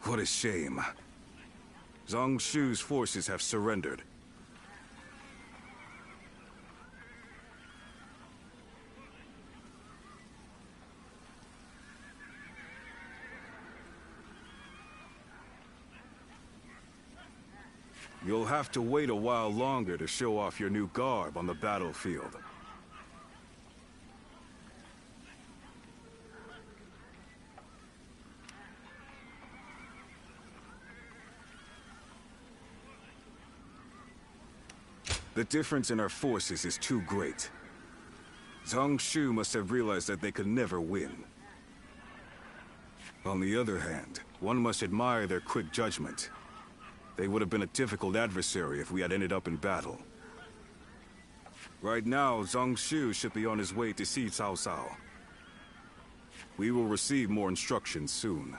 What a shame. Zhang Shu's forces have surrendered. You'll have to wait a while longer to show off your new garb on the battlefield. The difference in our forces is too great. Zhang Shu must have realized that they could never win. On the other hand, one must admire their quick judgment. They would have been a difficult adversary if we had ended up in battle. Right now, Zhang Shu should be on his way to see Cao Cao. We will receive more instructions soon.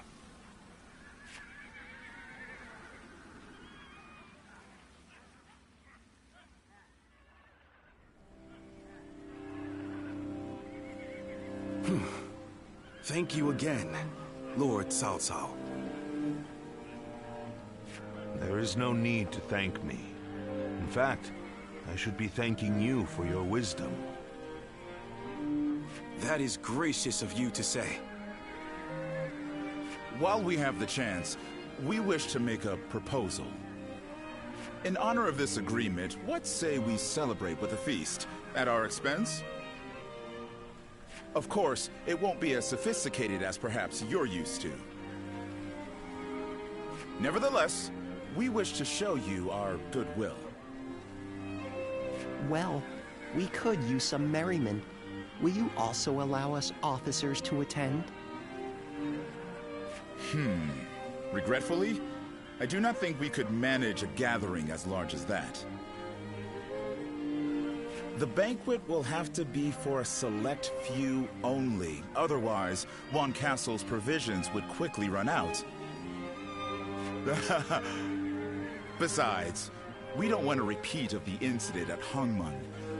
Thank you again, Lord Cao Cao. There is no need to thank me. In fact, I should be thanking you for your wisdom. That is gracious of you to say. While we have the chance, we wish to make a proposal. In honor of this agreement, what say we celebrate with a feast at our expense? Of course, it won't be as sophisticated as perhaps you're used to. Nevertheless, we wish to show you our goodwill. Well, we could use some merriment. Will you also allow us officers to attend? Regretfully, I do not think we could manage a gathering as large as that. The banquet will have to be for a select few only. Otherwise, Wan Castle's provisions would quickly run out. Besides, we don't want a repeat of the incident at Hongmen.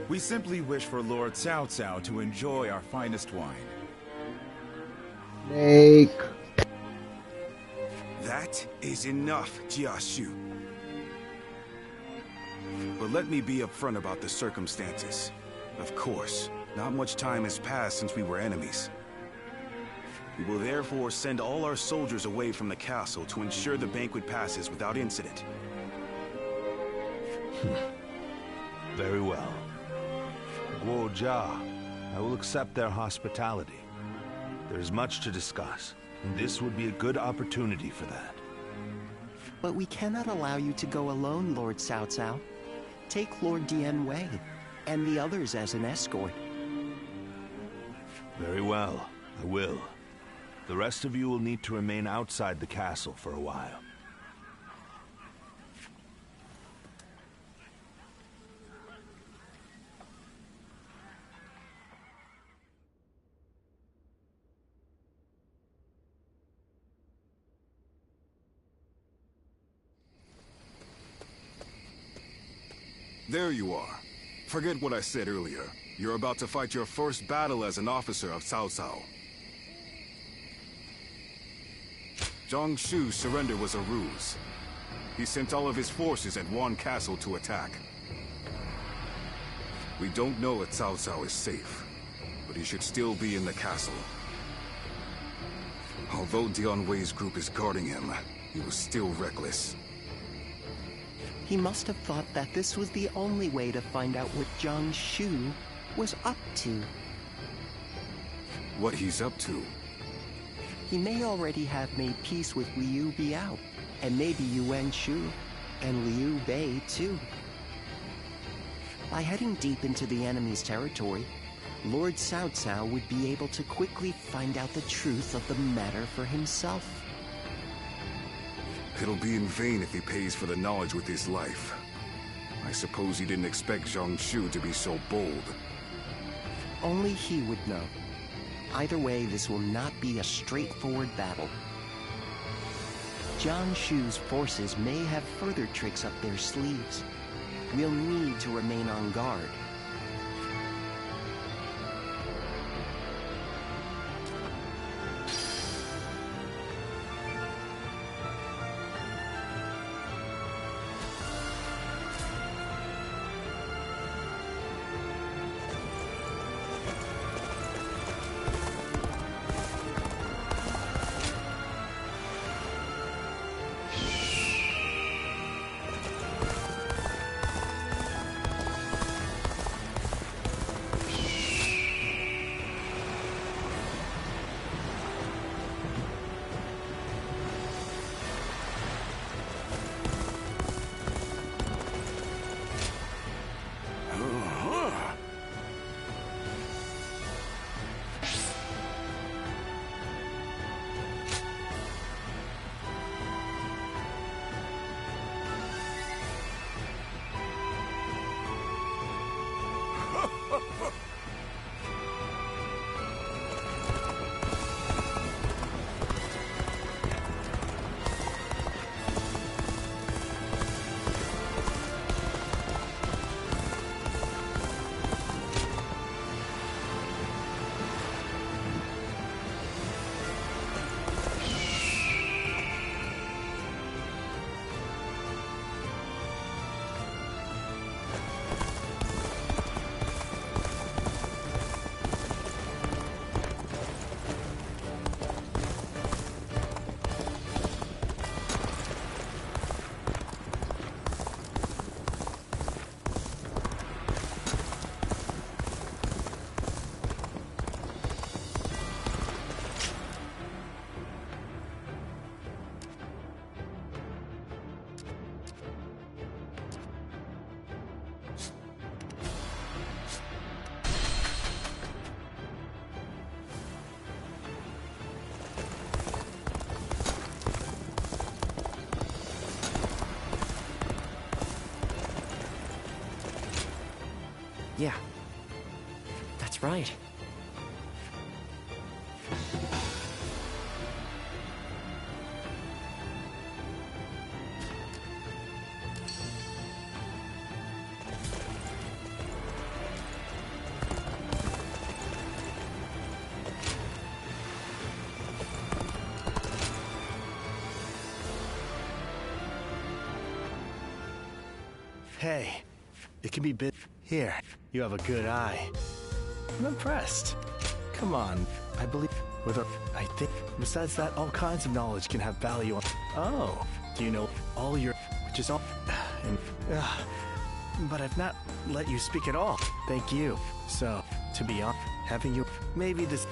We simply wish for Lord Cao Cao to enjoy our finest wine. Snake. That is enough, Jiashu. But let me be upfront about the circumstances. Of course, not much time has passed since we were enemies. We will therefore send all our soldiers away from the castle to ensure the banquet passes without incident. Very well. Guo Jia, I will accept their hospitality. There is much to discuss, and this would be a good opportunity for that. But we cannot allow you to go alone, Lord Cao Cao. Take Lord Dian Wei and the others as an escort. Very well, I will. The rest of you will need to remain outside the castle for a while. There you are. Forget what I said earlier. You're about to fight your first battle as an officer of Cao Cao. Zhang Shu's surrender was a ruse. He sent all of his forces at Wan Castle to attack. We don't know if Cao Cao is safe, but he should still be in the castle. Although Dian Wei's group is guarding him, he was still reckless. He must have thought that this was the only way to find out what Zhang Shu was up to. What he's up to? He may already have made peace with Liu Biao, and maybe Yuan Shu, and Liu Bei too. By heading deep into the enemy's territory, Lord Cao Cao would be able to quickly find out the truth of the matter for himself. It'll be in vain if he pays for the knowledge with his life. I suppose he didn't expect Zhang Shu to be so bold. Only he would know. Either way, this will not be a straightforward battle. Zhang Shu's forces may have further tricks up their sleeves. We'll need to remain on guard. Yeah. That's right. Hey, it can be bit. Here, you have a good eye. I'm impressed. Come on, I believe with her. I think, besides that, all kinds of knowledge can have value. Oh, do you know all your, which is all, and, but I've not let you speak at all. Thank you. So, to be honest, having you, maybe this.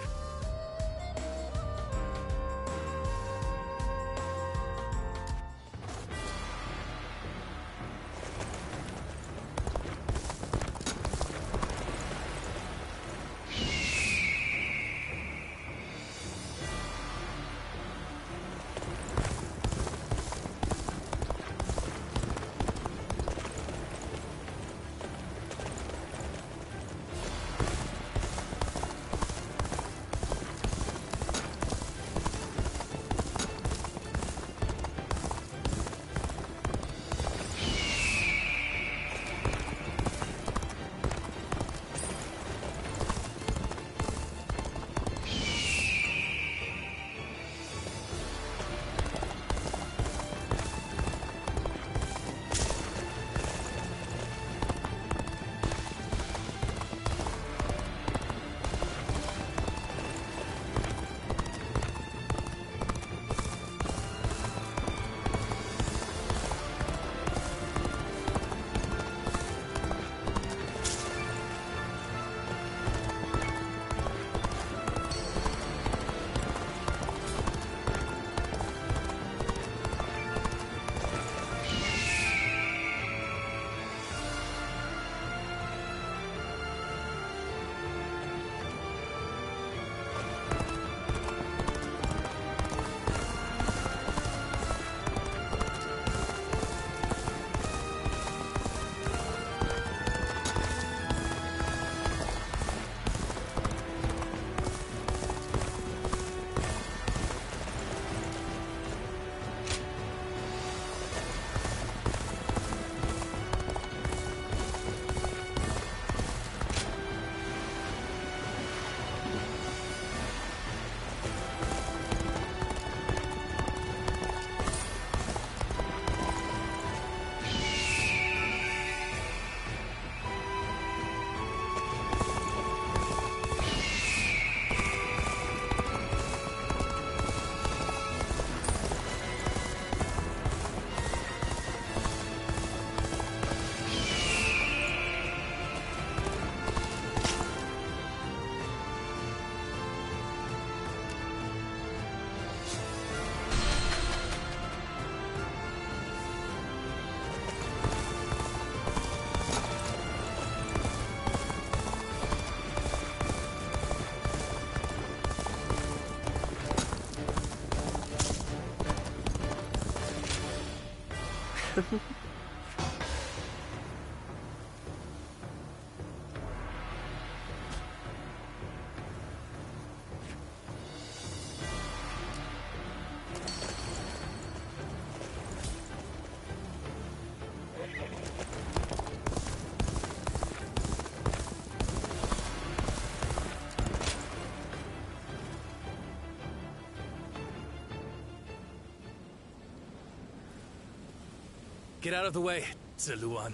Get out of the way, Zeluan.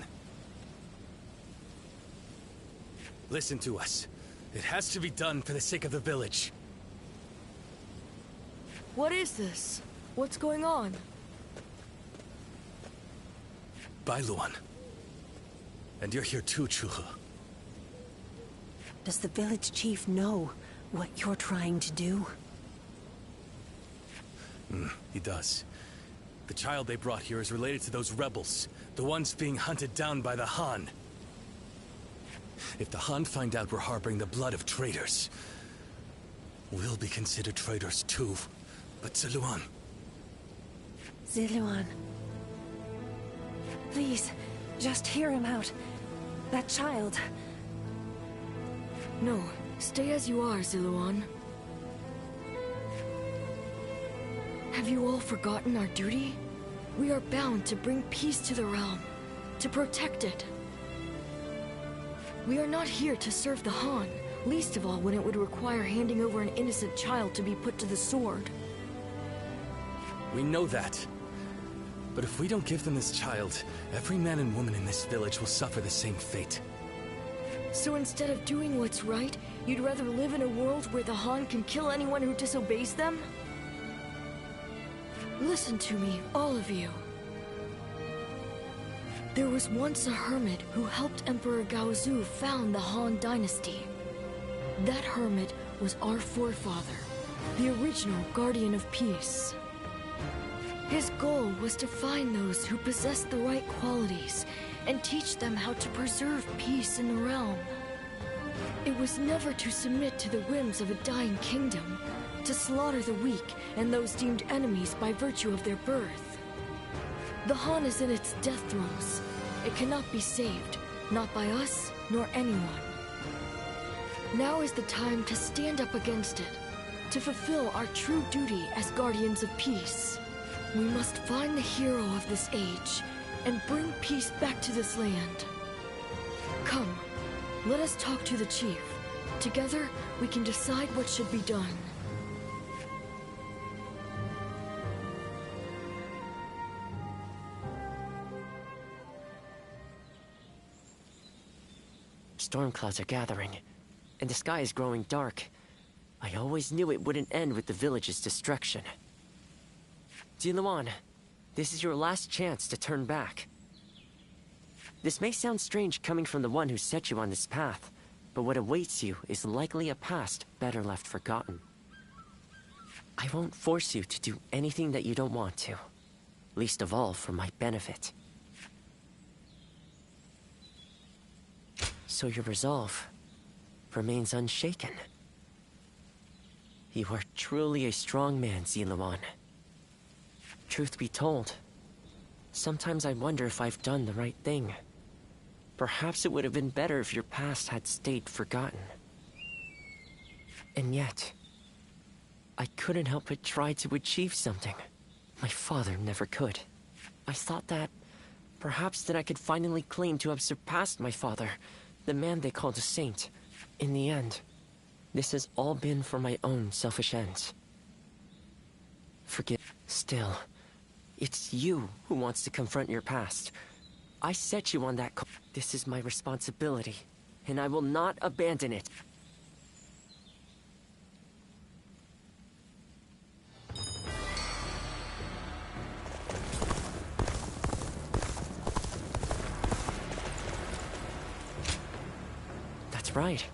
Listen to us. It has to be done for the sake of the village. What is this? What's going on? Bailuan. And you're here too, Chuhu. Does the village chief know what you're trying to do? He does. The child they brought here is related to those rebels, the ones being hunted down by the Han. If the Han find out we're harboring the blood of traitors, we'll be considered traitors too. But Zeluan... Zeluan. Please, just hear him out. That child. No, stay as you are, Ziluan. Have you all forgotten our duty? We are bound to bring peace to the realm, to protect it. We are not here to serve the Han, least of all when it would require handing over an innocent child to be put to the sword. We know that. But if we don't give them this child, every man and woman in this village will suffer the same fate. So instead of doing what's right, you'd rather live in a world where the Han can kill anyone who disobeys them? Listen to me, all of you. There was once a hermit who helped Emperor Gaozu found the Han Dynasty. That hermit was our forefather, the original Guardian of Peace. His goal was to find those who possessed the right qualities and teach them how to preserve peace in the realm. It was never to submit to the whims of a dying kingdom, to slaughter the weak and those deemed enemies by virtue of their birth. The Han is in its death throes. It cannot be saved, not by us nor anyone. Now is the time to stand up against it, to fulfill our true duty as guardians of peace. We must find the hero of this age and bring peace back to this land. Come, let us talk to the chief. Together, we can decide what should be done. Storm clouds are gathering, and the sky is growing dark. I always knew it wouldn't end with the village's destruction. Ziluan, this is your last chance to turn back. This may sound strange coming from the one who set you on this path, but what awaits you is likely a past better left forgotten. I won't force you to do anything that you don't want to, least of all for my benefit. So your resolve remains unshaken. You are truly a strong man, Ziluan. Truth be told, sometimes I wonder if I've done the right thing. Perhaps it would have been better if your past had stayed forgotten. And yet, I couldn't help but try to achieve something my father never could. I thought that perhaps that I could finally claim to have surpassed my father, the man they called a saint. In the end, this has all been for my own selfish ends. Forgive. Still, it's you who wants to confront your past. I set you on that This is my responsibility, and I will not abandon it. That's right.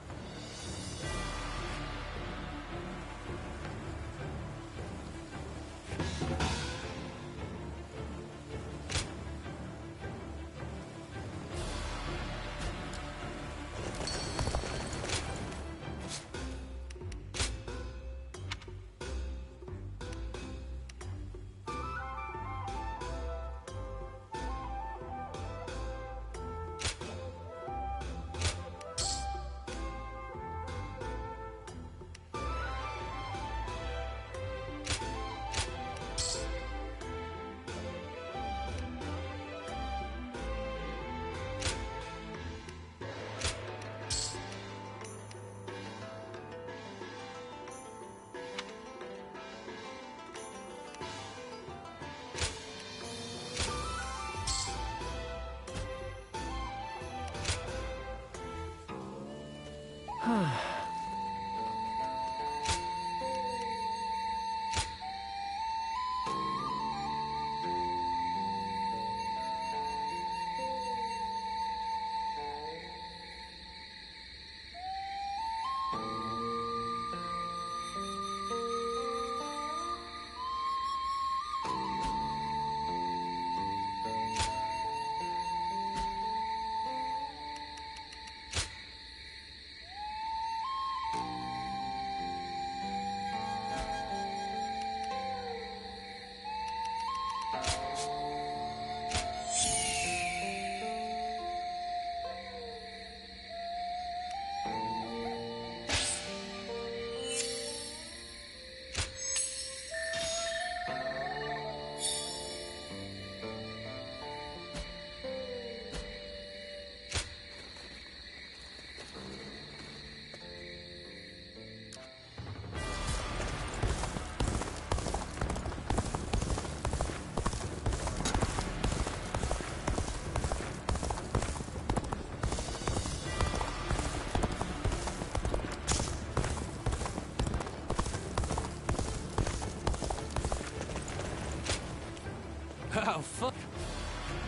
How fun.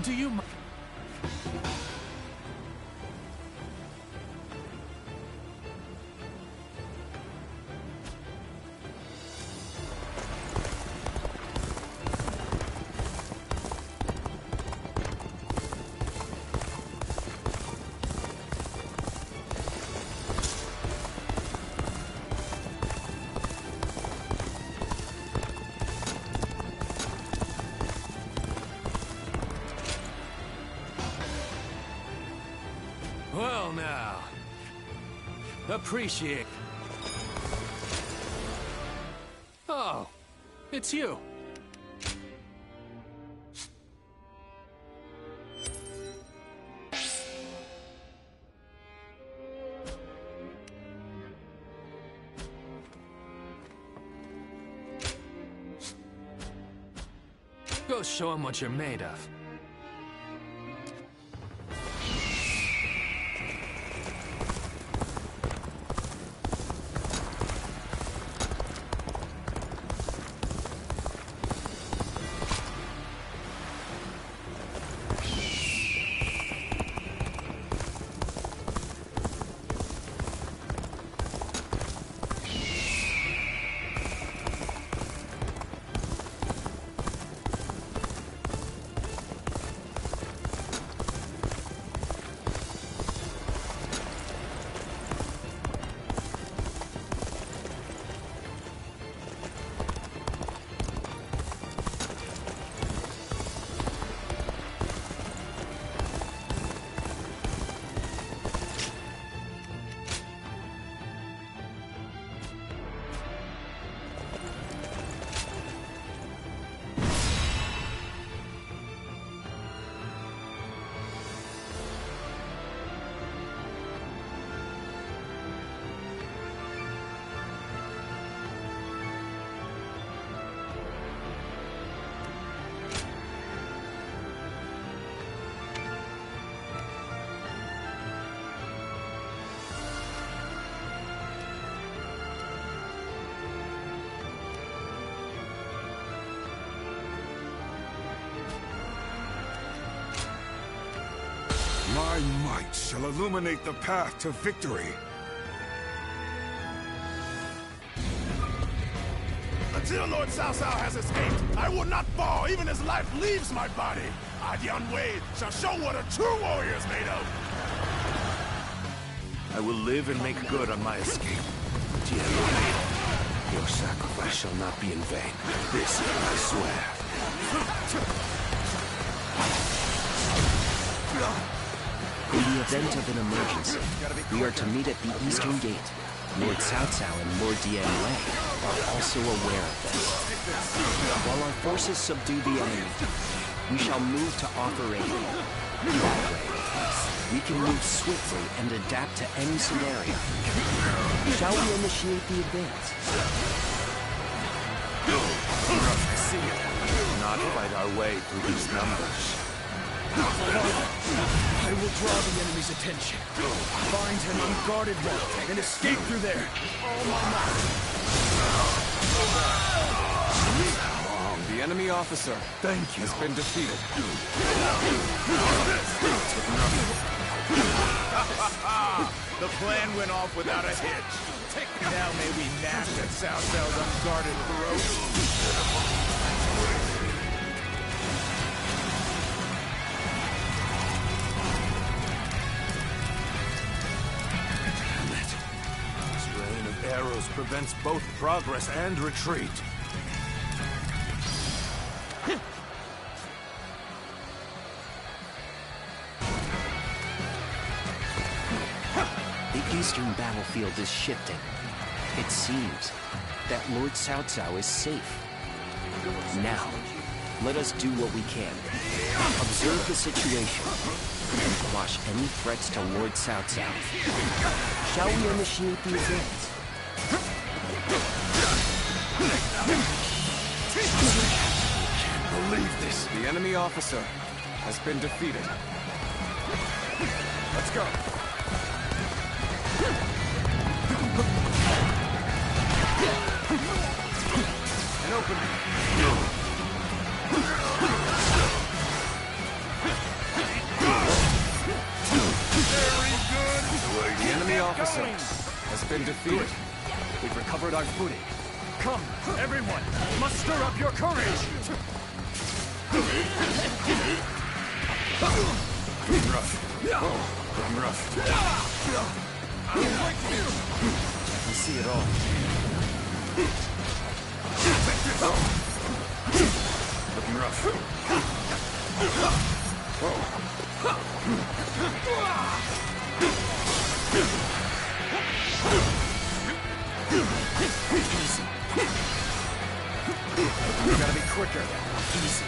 Do you mind? Well now, appreciate. Oh, it's you. Go show him what you're made of. My might shall illuminate the path to victory. Until Lord Cao Cao has escaped, I will not fall even as life leaves my body. Dian Wei shall show what a true warrior is made of. I will live and make good on my escape. Dian Wei, your sacrifice shall not be in vain. This I swear. In the event of an emergency, we are to meet at the Eastern Gate. Lord Cao Cao and Lord Dian Wei are also aware of this. While our forces subdue the enemy, we shall move to offer aid. That way, we can move swiftly and adapt to any scenario. Shall we initiate the advance? See it. Not fight our way through these numbers. I will draw the enemy's attention. Find an unguarded route and escape through there. All my might. The enemy officer has been defeated. The plan went off without a hitch. Now may we gnash at Cao Cao's unguarded throat. Arrows prevents both progress and retreat. The eastern battlefield is shifting. It seems that Lord Cao Cao is safe. Now, let us do what we can. Observe the situation and quash any threats to Lord Cao Cao. Shall we initiate the advance? Can't believe this. The enemy officer has been defeated. Let's go. An opening. been defeated. We've recovered our footing. Come, everyone! Muster up your courage! Rough. Looking rough. I can see it all. Looking rough. Easy. You gotta be quicker. Easy.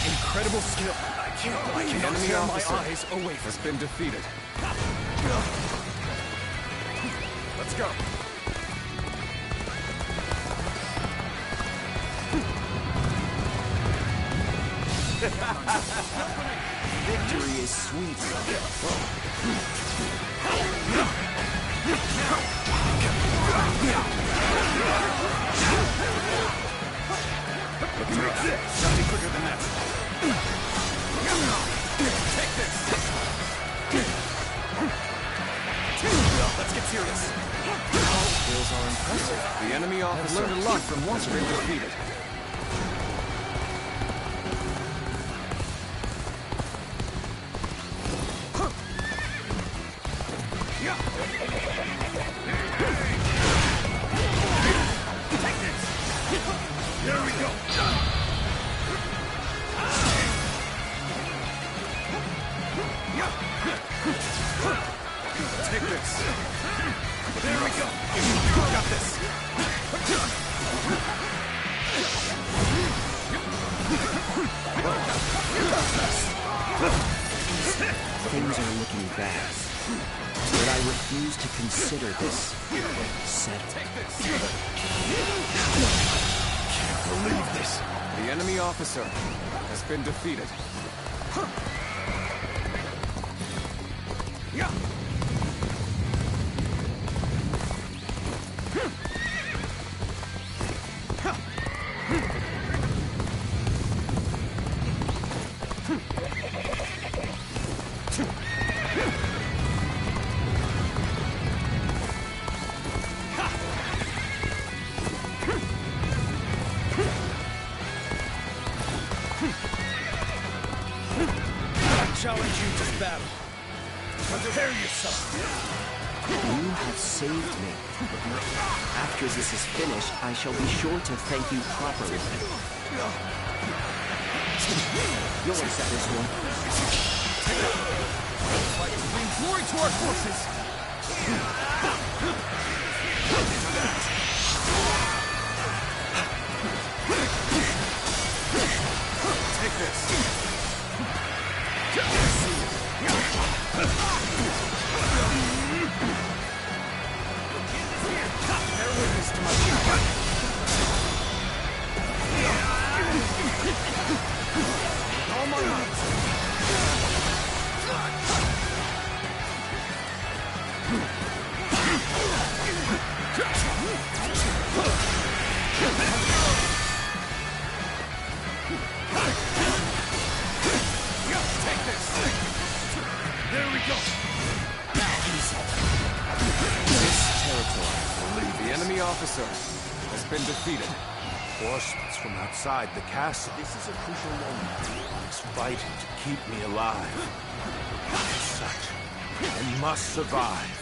Incredible skill. I cannot tear my eyes away from has been defeated. Let's go. Victory is sweet. Gotta be quicker than that. Take this. Let's get serious. Skills are impressive. The enemy officer learned a lot from once been defeated. Take this. There we go. Take this. There we go. Got this. Things are looking bad, but I refuse to consider this settled. Can't believe this. The enemy officer has been defeated. Challenge you to battle. Prepare yourself. You have saved me. After this is finished, I shall be sure to thank you properly. You'll accept this one. Bring glory to our forces. Take this. Bear witness to my power. All my might. Take this. There we go. Now easy. This territory, the enemy officer has been defeated. Reinforcements from outside the castle. This is a crucial moment. He's fighting to keep me alive. As such, I must survive.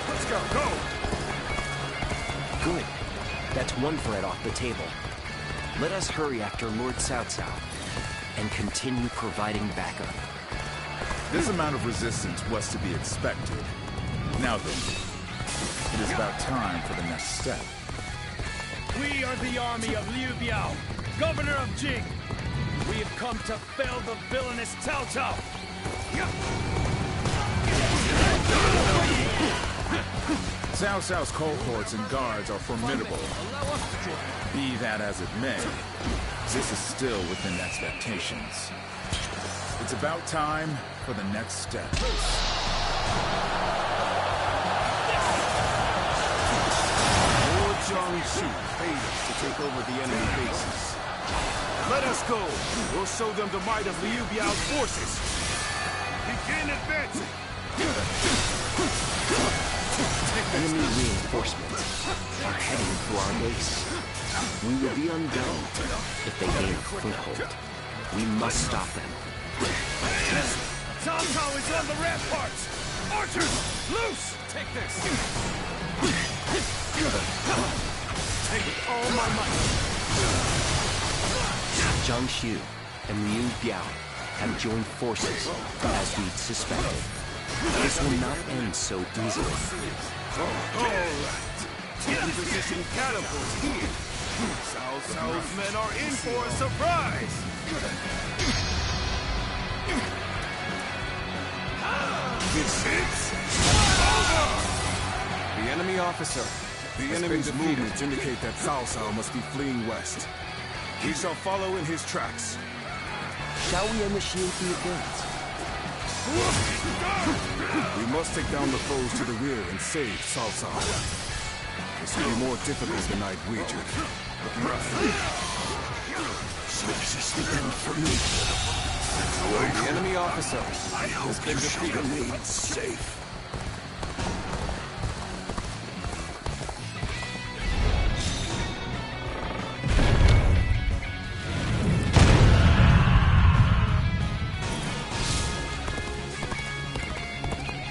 Let's go. Go. Good. That's one threat off the table. Let us hurry after Lord Cao Cao and continue providing backup. This amount of resistance was to be expected. Now then, it is about time for the next step. We are the army of Liu Biao, governor of Jing. We have come to fell the villainous Cao Cao. Cao Cao's cohorts and guards are formidable. Be that as it may, this is still within expectations. It's about time for the next step. Lord Jiangsu paid us to take over the enemy bases. Let us go. We'll show them the might of Liu Biao's forces. Begin advancing. Enemy reinforcements are heading for our base. We will be undone if they gain a foothold. We must stop them. Cao Cao is on the ramparts! Archers, loose! Take this! Take all my might! Zhang Xu and Liu Biao have joined forces, as we'd suspected. This will not end so easily. Alright. Taking position catapults here. Cao Cao's men are in for a surprise. This is The enemy officer. The enemy's movements indicate that Cao Cao must be fleeing west. We shall follow in his tracks. Shall we initiate the advance? We must take down the foes to the rear and save Cao Cao. This will be more difficult than I'd wagered. So this is the end for me. The enemy officer has been defeated. Remain safe.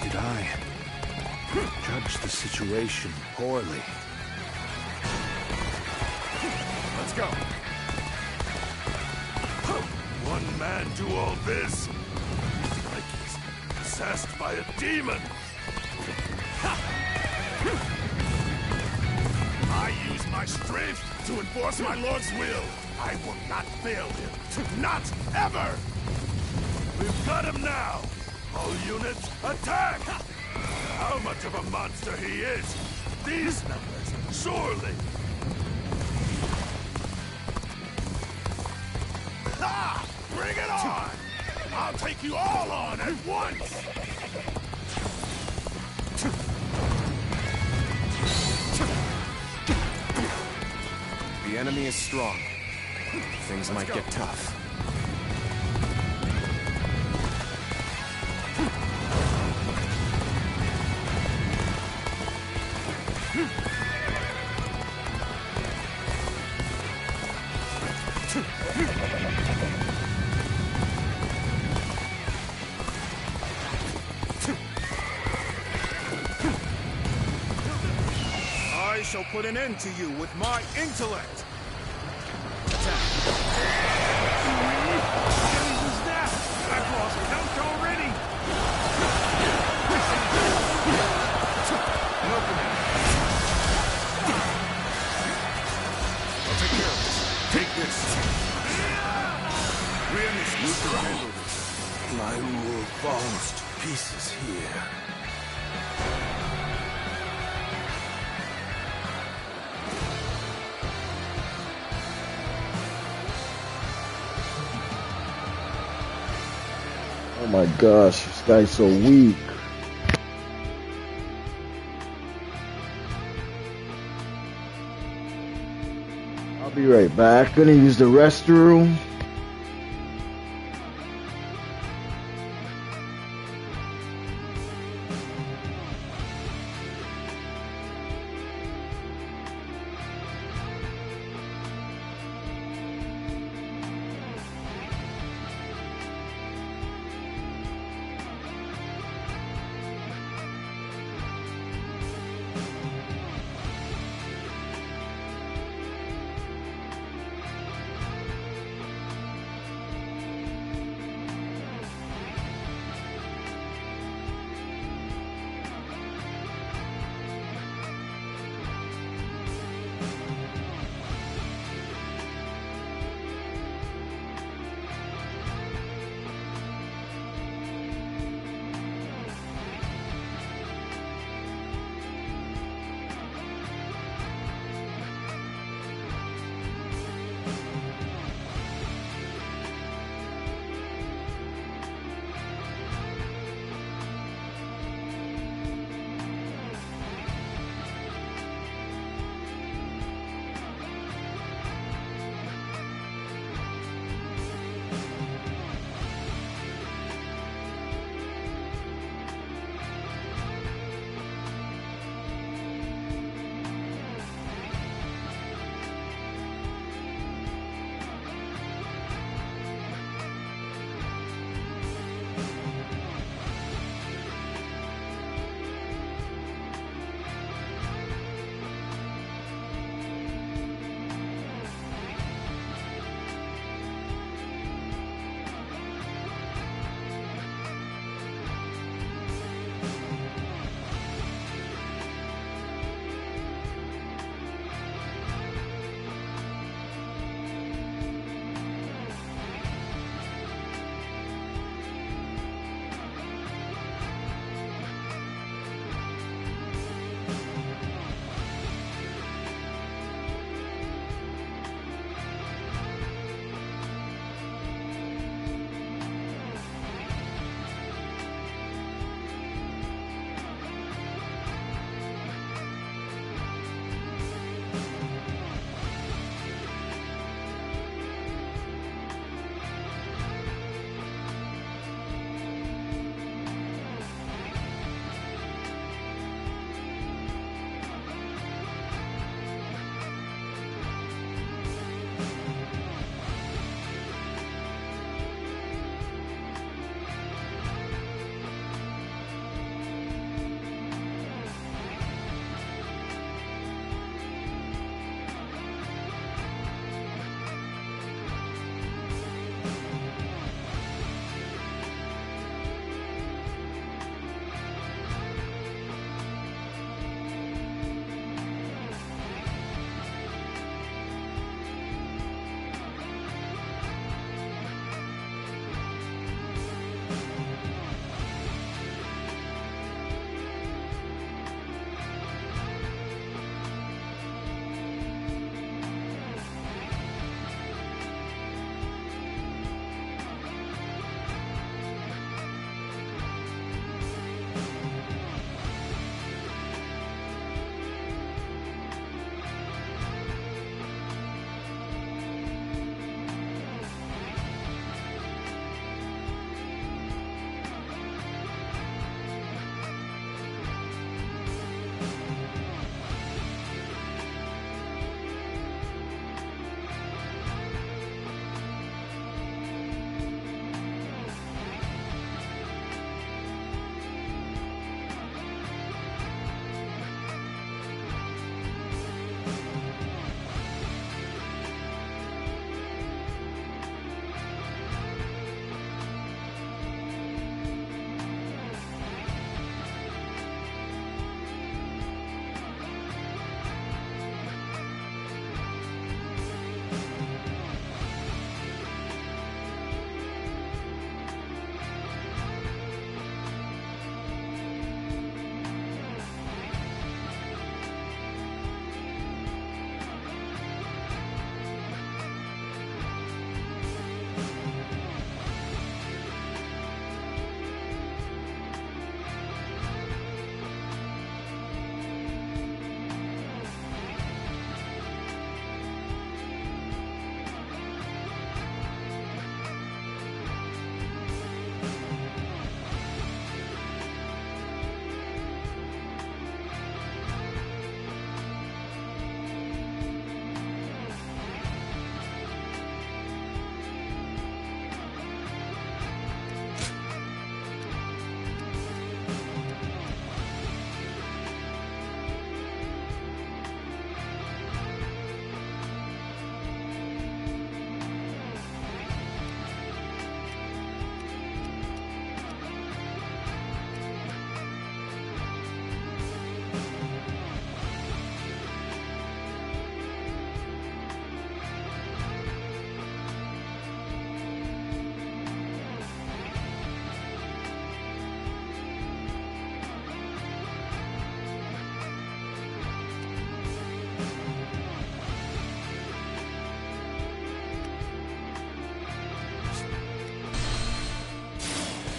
Did I judge the situation poorly? Let's go. One man do all this? Like he's possessed by a demon. I use my strength to enforce my lord's will. I will not fail him. Not ever! We've got him now! All units, attack! How much of a monster he is! These numbers, surely! Ha! Bring it on! I'll take you all on at once! The enemy is strong. Things might get tough. I shall put an end to you with my intellect. I've lost count already! I'll take care of this. Take this. You can handle this. My rule falls to pieces here. Oh my gosh, this guy's so weak. I'll be right back. Gonna use the restroom.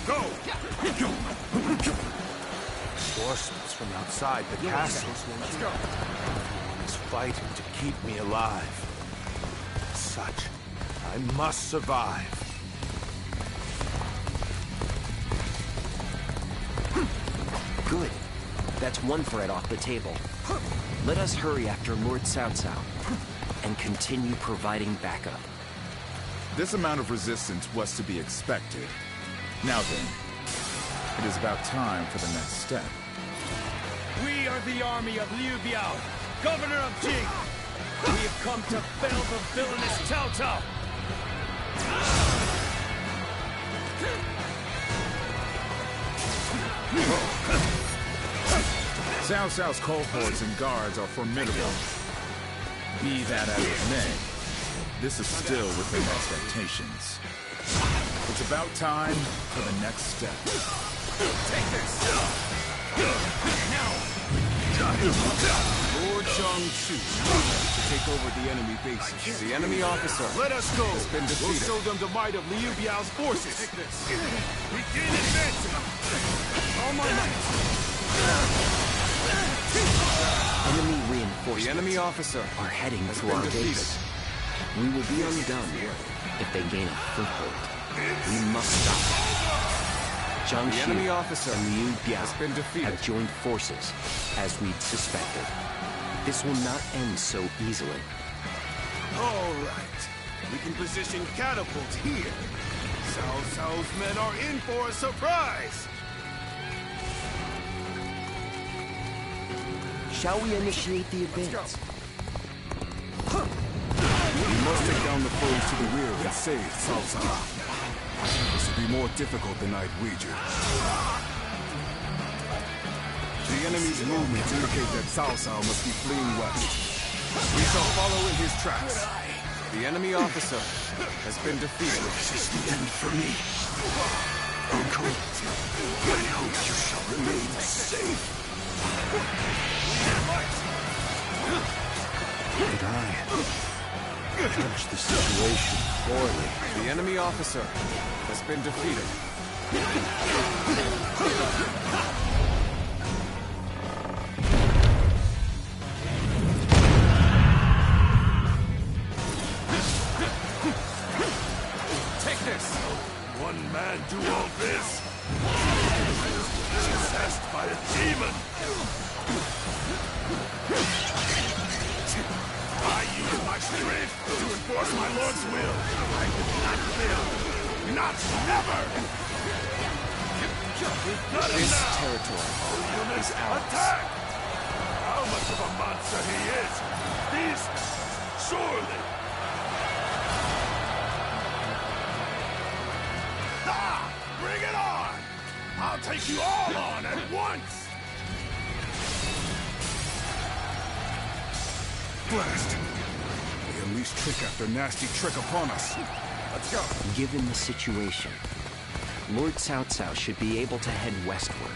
Go! Reinforcements from outside the castle. Let's go! He's fighting to keep me alive. As such, I must survive. Good. That's one threat off the table. Let us hurry after Lord Cao Cao and continue providing backup. This amount of resistance was to be expected. Now then, it is about time for the next step. We are the army of Liu Biao, governor of Jing. We have come to fell the villainous Cao Cao. Cao Cao's cohorts and guards are formidable. Be that as it may, this is still within expectations. It's about time for the next step. Take this! Now! Lord Chang-Chu to take over the enemy bases. The enemy officer. Let us go! Has been defeated. We'll show them the might of Liu Biao's forces. Take this. Begin advancing! All my might! Enemy reinforcements. The enemy officer are heading to our base. We will be undone if they gain a foothold. We must stop them. Zhang the Xu enemy officer and Liu Biao has been defeated. have joined forces, as we'd suspected. This will not end so easily. All right. We can position catapults here. Cao Cao's men are in for a surprise! Shall we initiate the advance? We must take down the foes to the rear and save Cao Cao. This will be more difficult than I'd wagered. The enemy's movements indicate that Cao Cao must be fleeing west. We shall follow in his tracks. The enemy officer has been defeated. This is the end for me. Uncle, I hope you shall remain safe. Did I judge the situation poorly? The enemy officer has been defeated. Take this! One man do all this? Possessed by a demon! I use my strength to enforce my lord's will. I will not fail. Not ever! We've got him This now! territory Units, is ours. attack! How much of a monster he is! Beast! Surely! Ha! Bring it on! I'll take you all on at once! Blast! They unleashed trick after nasty trick upon us. Let's go! Given the situation, Lord Cao Cao should be able to head westward,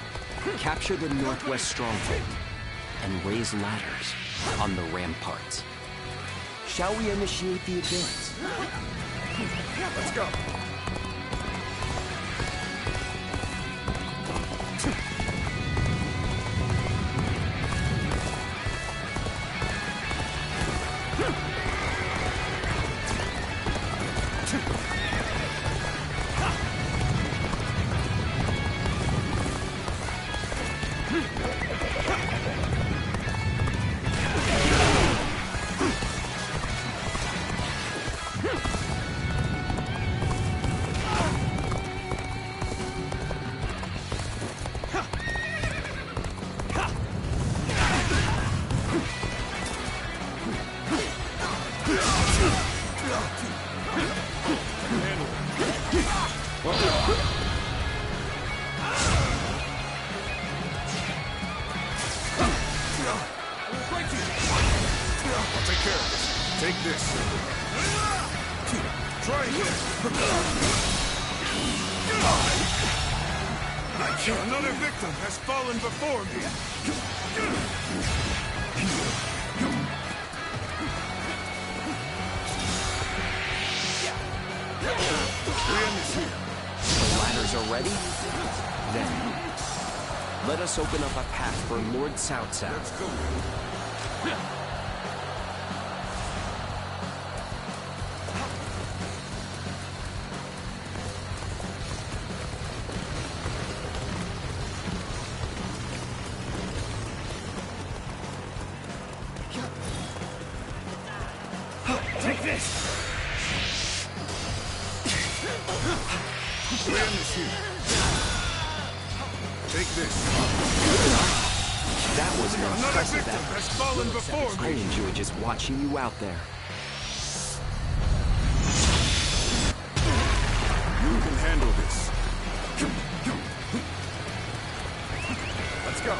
capture the northwest stronghold, and raise ladders on the ramparts. Shall we initiate the advance? Let's go! I'll take care of this. Take this. Try again. Another victim has fallen before me. The ladders soldiers are ready, then let us open up a path for Lord Cao Cao. Let's go. Take this! Ram is here. Take this. That was an Another impressive victim effort. has fallen before I me. enjoy just watching you out there. You can handle this. Let's go.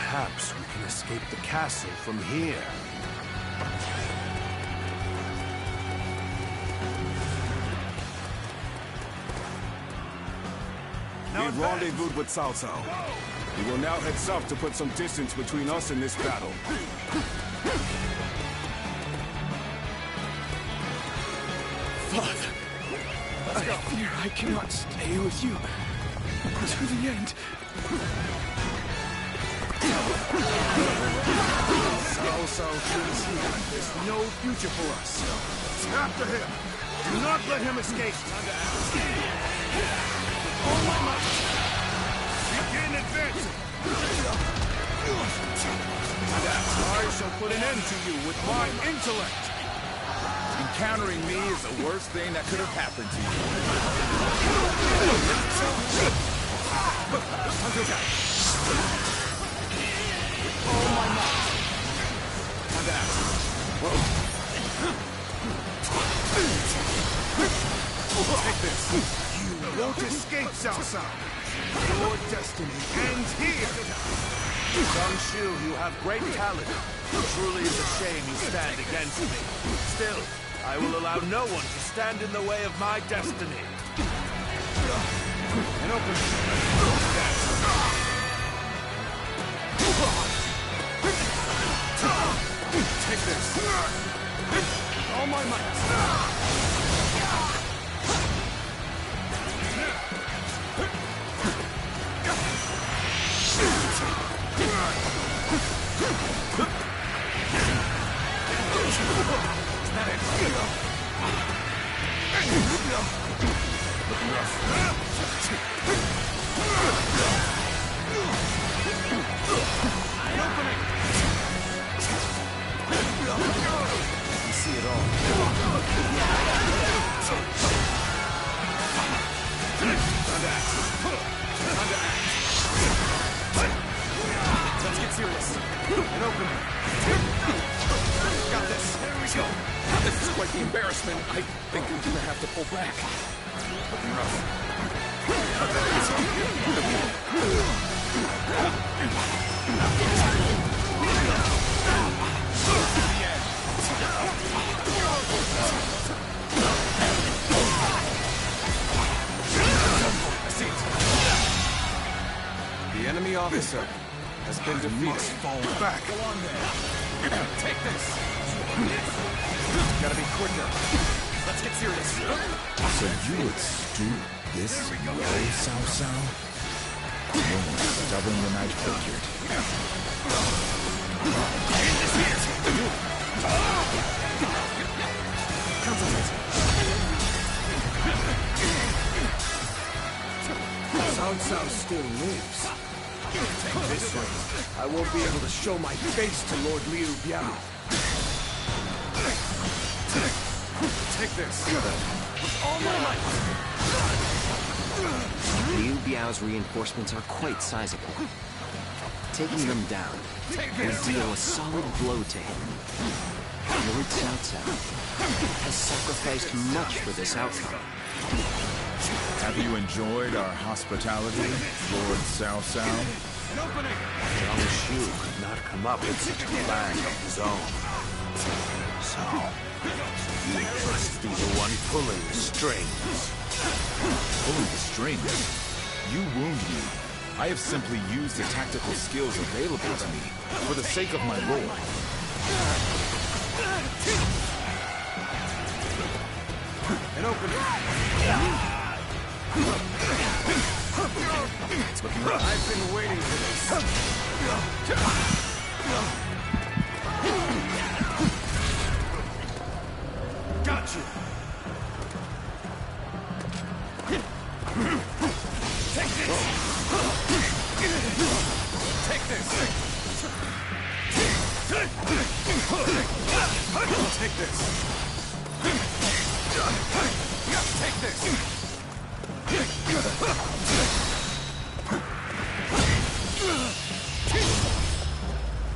Perhaps we can escape the castle from here. We rendezvoused with Cao Cao. We will now head south to put some distance between us and this battle. Father, I fear I cannot stay with you to the end. Cao Cao thinks there's no future for us. After him! Do not let him escape! All my might! Begin advancing! I shall put an end to you with my intellect! Encountering me is the worst thing that could have happened to you. All my might! Take this. You won't escape, Cao Cao. Your destiny ends here. Zhang Shu, you have great talent. Truly is a shame you stand against me. Still, I will allow no one to stand in the way of my destiny. And open. Take this. All my might. You see it all. Let's get serious. And open. Got this. Here we go. This is quite the embarrassment. I think I'm gonna have to pull back. Looking rough. I see it. The enemy officer has been defeated. Must fall back. Go on there. Take this. Gotta be quicker. Let's get serious. So you would stoop this low, Cao Cao? You're more stubborn than I figured. Cao Cao still lives. This way, I won't be able to show my face to Lord Liu Biao. Take this. With all my might. Liu Biao's reinforcements are quite sizable. Taking them down would deal a solid blow to him. Lord Cao Cao has sacrificed much for this outcome. Have you enjoyed our hospitality, Lord Cao Cao? Zhang Shu could not come up with such a plan of his own. So, you must be the one pulling the strings. Pulling the strings? You wound me. I have simply used the tactical skills available to me for the sake of my lord. An opening. It's looking rough. I've been waiting for this. Got you. Take this. Take this. Take this. Take this.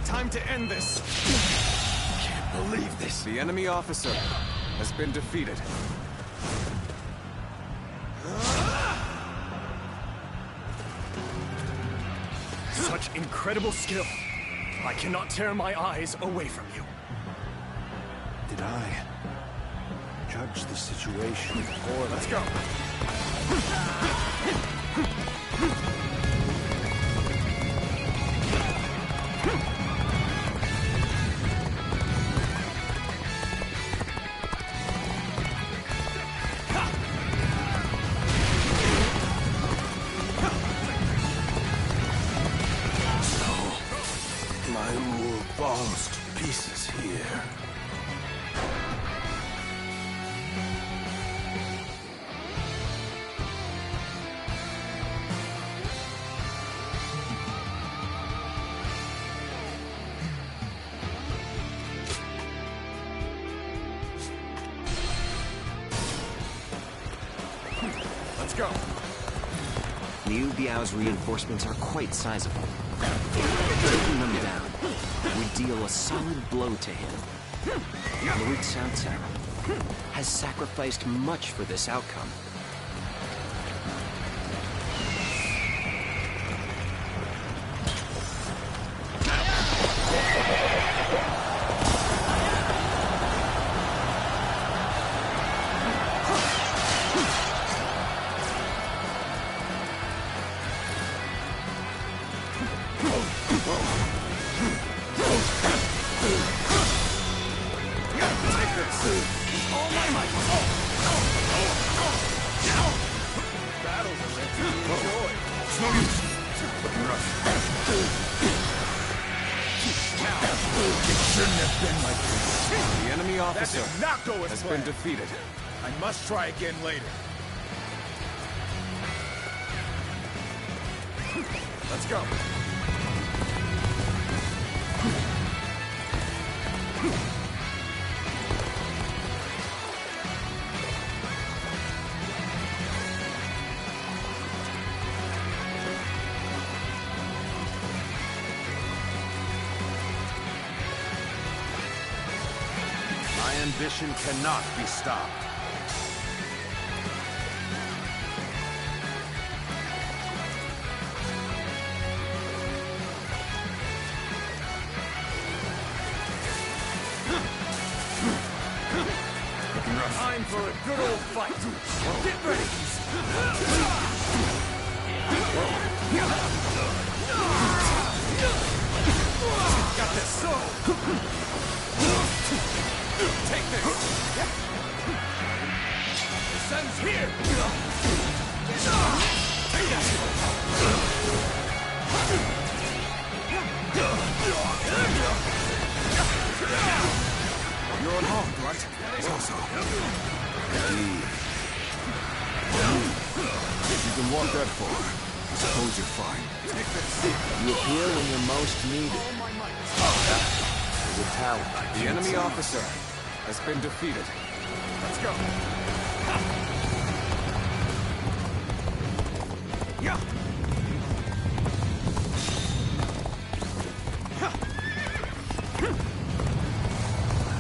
Time to end this. Can't believe this. The enemy officer has been defeated. Such incredible skill. I cannot tear my eyes away from you. Did I judge the situation poorly? Let's go. My rule falls to pieces here. Let's go. Liu Biao's reinforcements are quite sizable. Taking them down would deal a solid blow to him. Lord Cao Cao has sacrificed much for this outcome. The enemy officer has been defeated. I must try again later. Let's go. My ambition cannot be stopped. Time for a good old fight. Get ready. Got this. Take this. This ends here. Take that. You're unarmed, right? So. Indeed. If you can walk that far, I suppose you're fine. You appear when you're most needed. That is a talent. The enemy officer has been defeated. Let's go. I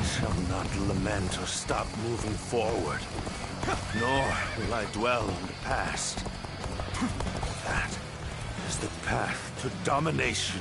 shall not lament or stop moving forward, nor will I dwell on the past. That is the path to domination.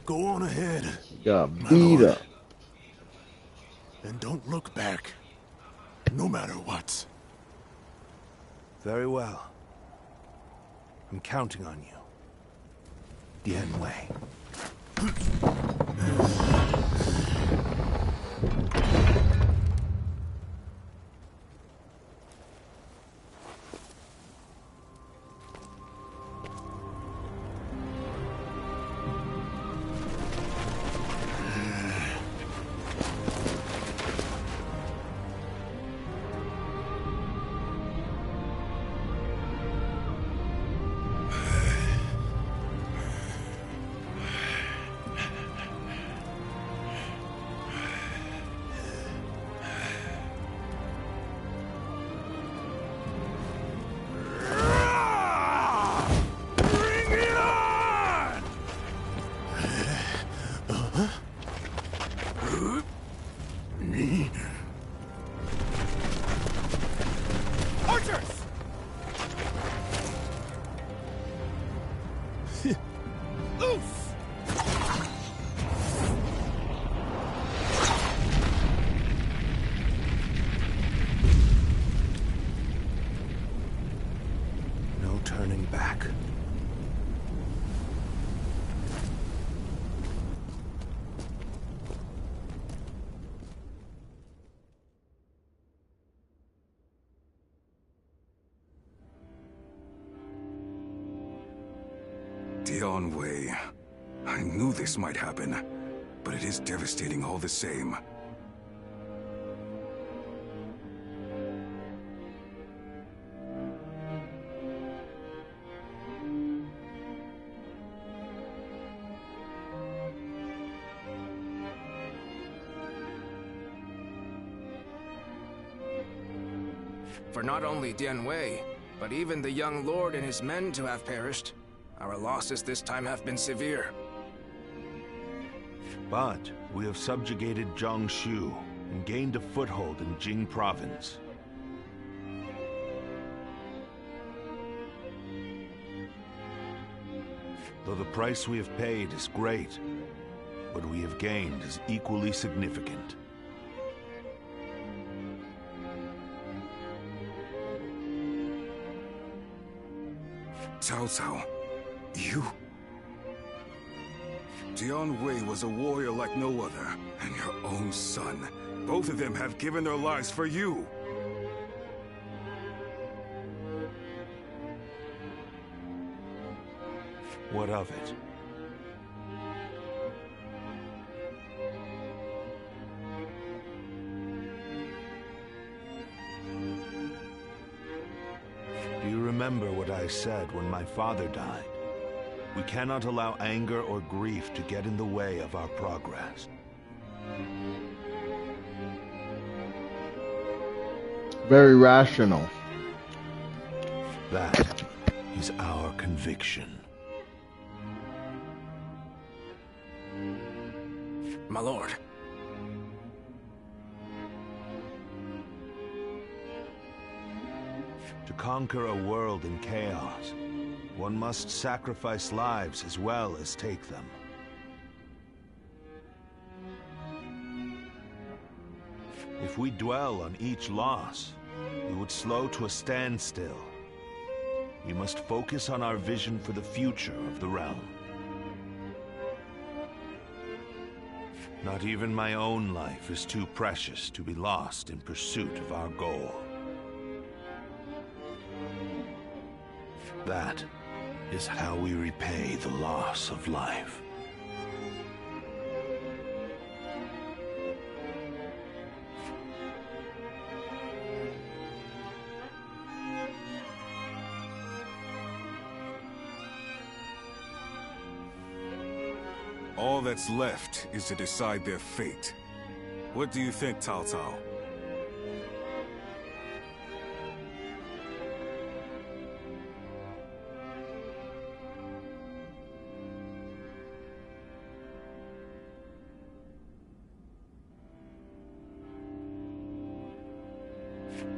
Go on ahead. Got beat up. And don't look back. No matter what. Very well. I'm counting on you. Dian Wei. No turning back. Dian Wei. I knew this might happen, but it is devastating all the same. For not only Dian Wei, but even the young lord and his men to have perished, our losses this time have been severe. But we have subjugated Jiangsu and gained a foothold in Jing province. Though the price we have paid is great, what we have gained is equally significant. Cao Cao, you? Dian Wei was a warrior like no other, and your own son. Both of them have given their lives for you. What of it? Do you remember what I said when my father died? We cannot allow anger or grief to get in the way of our progress. very rational. That is our conviction. My lord. To conquer a world in chaos, one must sacrifice lives as well as take them. If we dwell on each loss, we would slow to a standstill. We must focus on our vision for the future of the realm. Not even my own life is too precious to be lost in pursuit of our goal. That is how we repay the loss of life. All that's left is to decide their fate. What do you think, Cao Cao?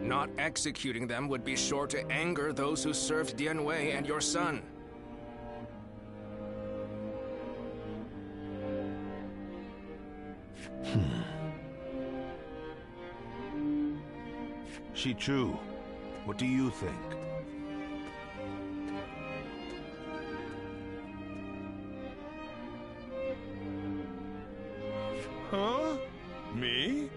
Not executing them would be sure to anger those who served Dian Wei and your son. Shichu, what do you think? Huh? Me?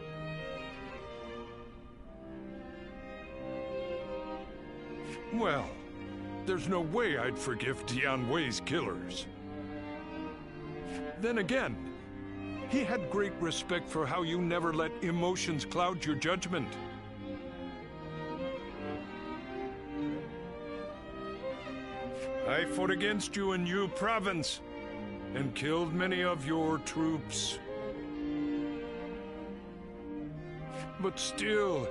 Well, there's no way I'd forgive Dian Wei's killers. Then again, he had great respect for how you never let emotions cloud your judgment. I fought against you in Yu Province, and killed many of your troops. But still,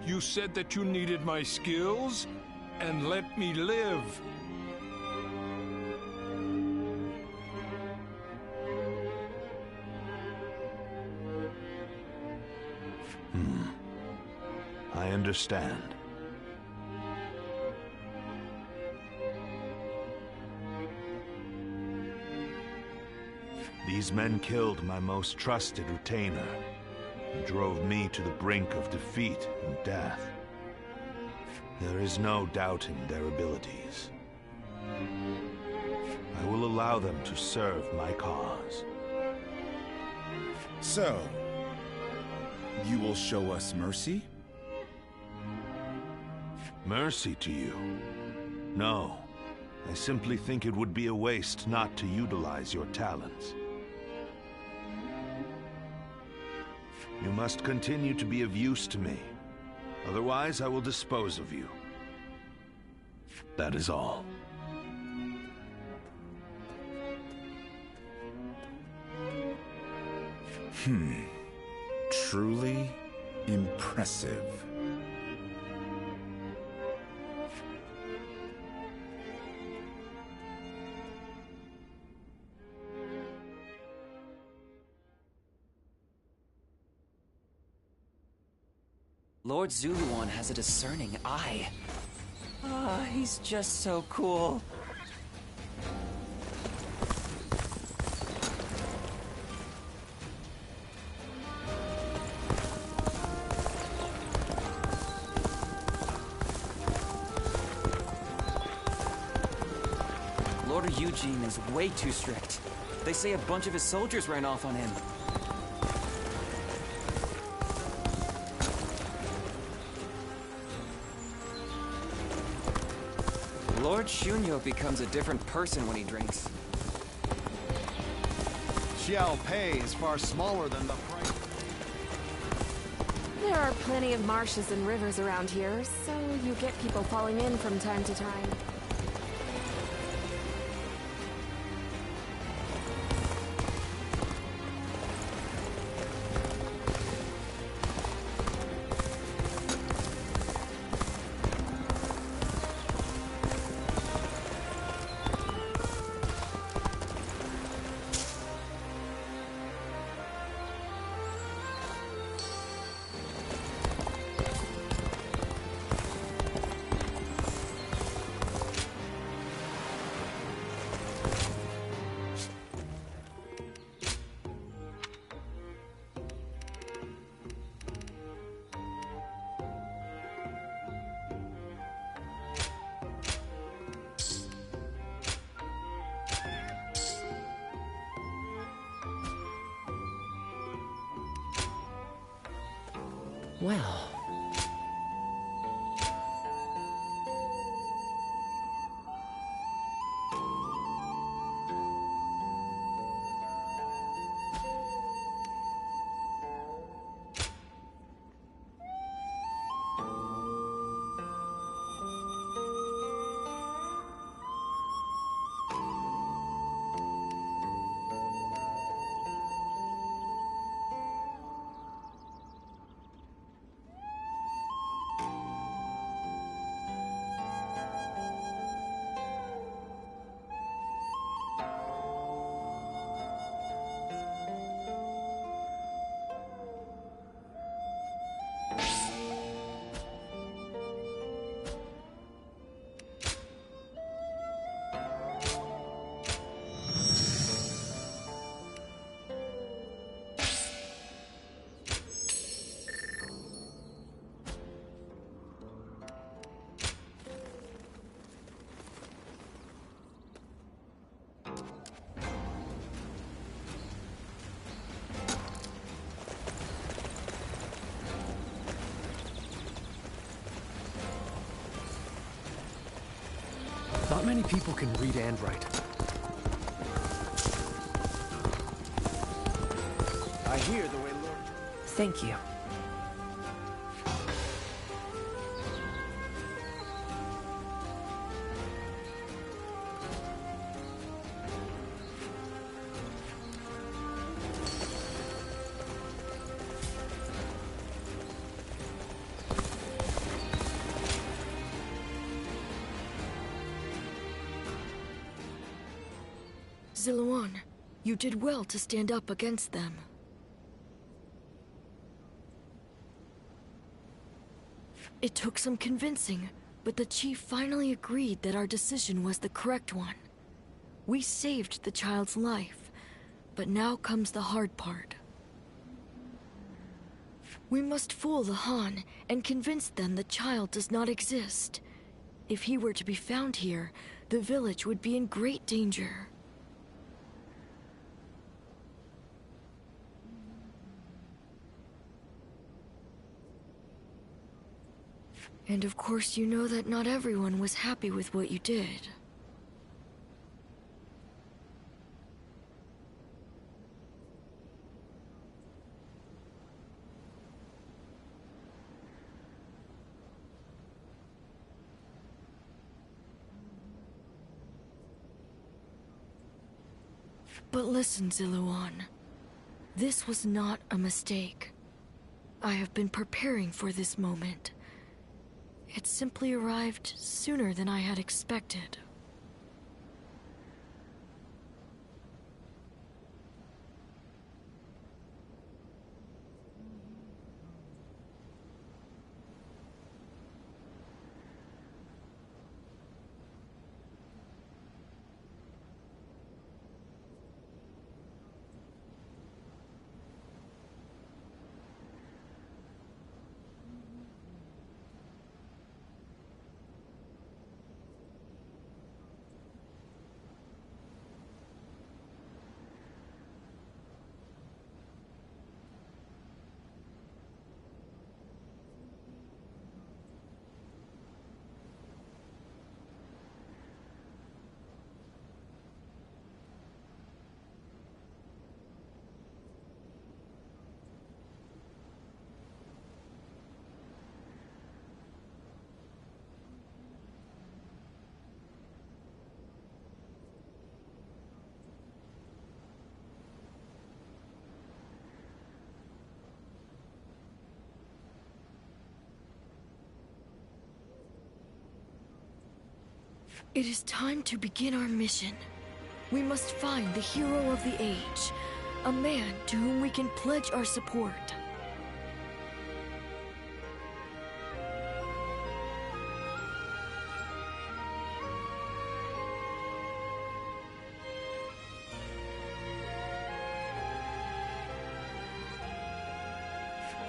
you said that you needed my skills, and let me live. I understand. These men killed my most trusted retainer, and drove me to the brink of defeat and death. There is no doubting their abilities. I will allow them to serve my cause. So, you will show us mercy? Mercy to you? No. I simply think it would be a waste not to utilize your talents. You must continue to be of use to me. Otherwise, I will dispose of you. That is all. Truly impressive. Lord Zuluan has a discerning eye. Ah, he's just so cool. Lord Eugene is way too strict. They say a bunch of his soldiers ran off on him. Lord Shunyo becomes a different person when he drinks. Xiao Pei is far smaller than the price. There are plenty of marshes and rivers around here, so you get people falling in from time to time. Well... Not many people can read and write. I hear the way Lord... Thank you. Ziluan, you did well to stand up against them. It took some convincing, but the chief finally agreed that our decision was the correct one. We saved the child's life, but now comes the hard part. We must fool the Han and convince them the child does not exist. If he were to be found here, the village would be in great danger. And of course you know that not everyone was happy with what you did. But listen, Ziluan. This was not a mistake. I have been preparing for this moment. It simply arrived sooner than I had expected. It is time to begin our mission. We must find the hero of the age, a man to whom we can pledge our support.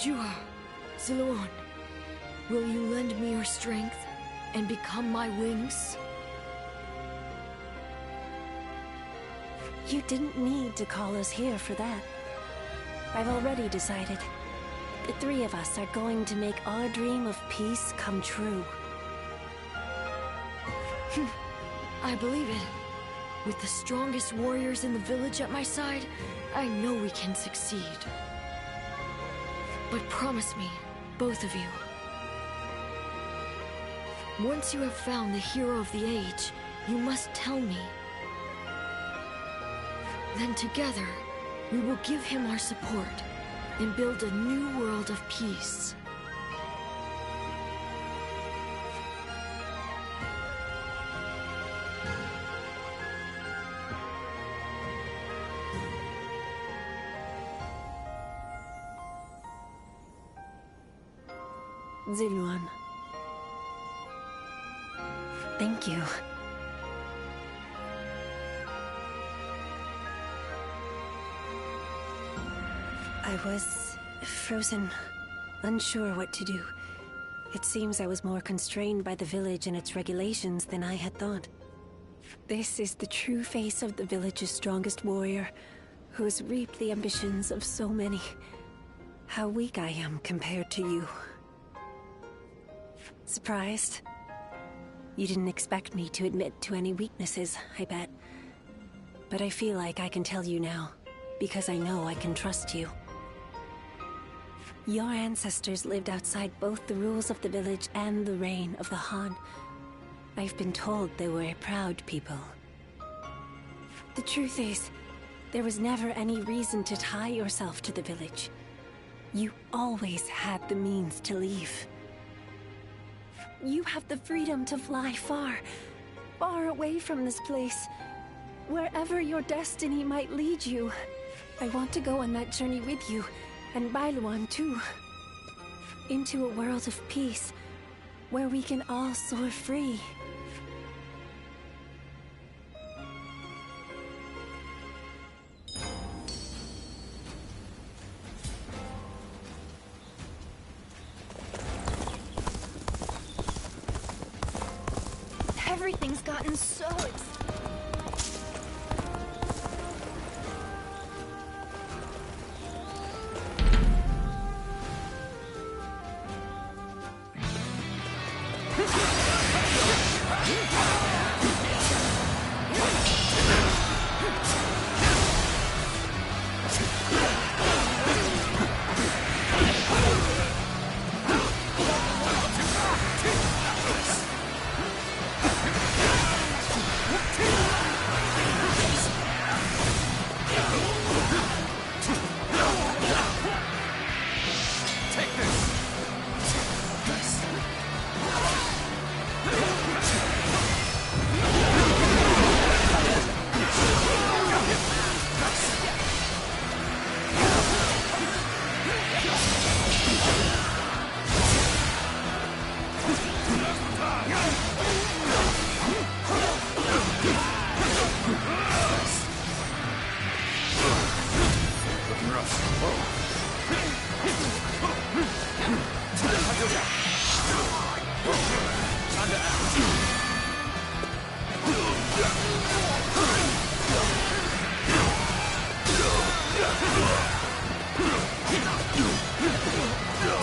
Juha, Ziluan, will you lend me your strength and become my wings? You didn't need to call us here for that. I've already decided. The three of us are going to make our dream of peace come true. I believe it. With the strongest warriors in the village at my side, I know we can succeed. But promise me, both of you. Once you have found the hero of the age, you must tell me. Then together, we will give him our support and build a new world of peace. Ziluan. Thank you. I was frozen, unsure what to do. It seems I was more constrained by the village and its regulations than I had thought. This is the true face of the village's strongest warrior, who has reaped the ambitions of so many. How weak I am compared to you. Surprised? You didn't expect me to admit to any weaknesses, I bet. But I feel like I can tell you now, because I know I can trust you. Your ancestors lived outside both the rules of the village and the reign of the Han. I've been told they were a proud people. The truth is, there was never any reason to tie yourself to the village. You always had the means to leave. You have the freedom to fly far, far away from this place. Wherever your destiny might lead you. I want to go on that journey with you, and Bailuan too. Into a world of peace, where we can all soar free. Everything's gotten so exciting.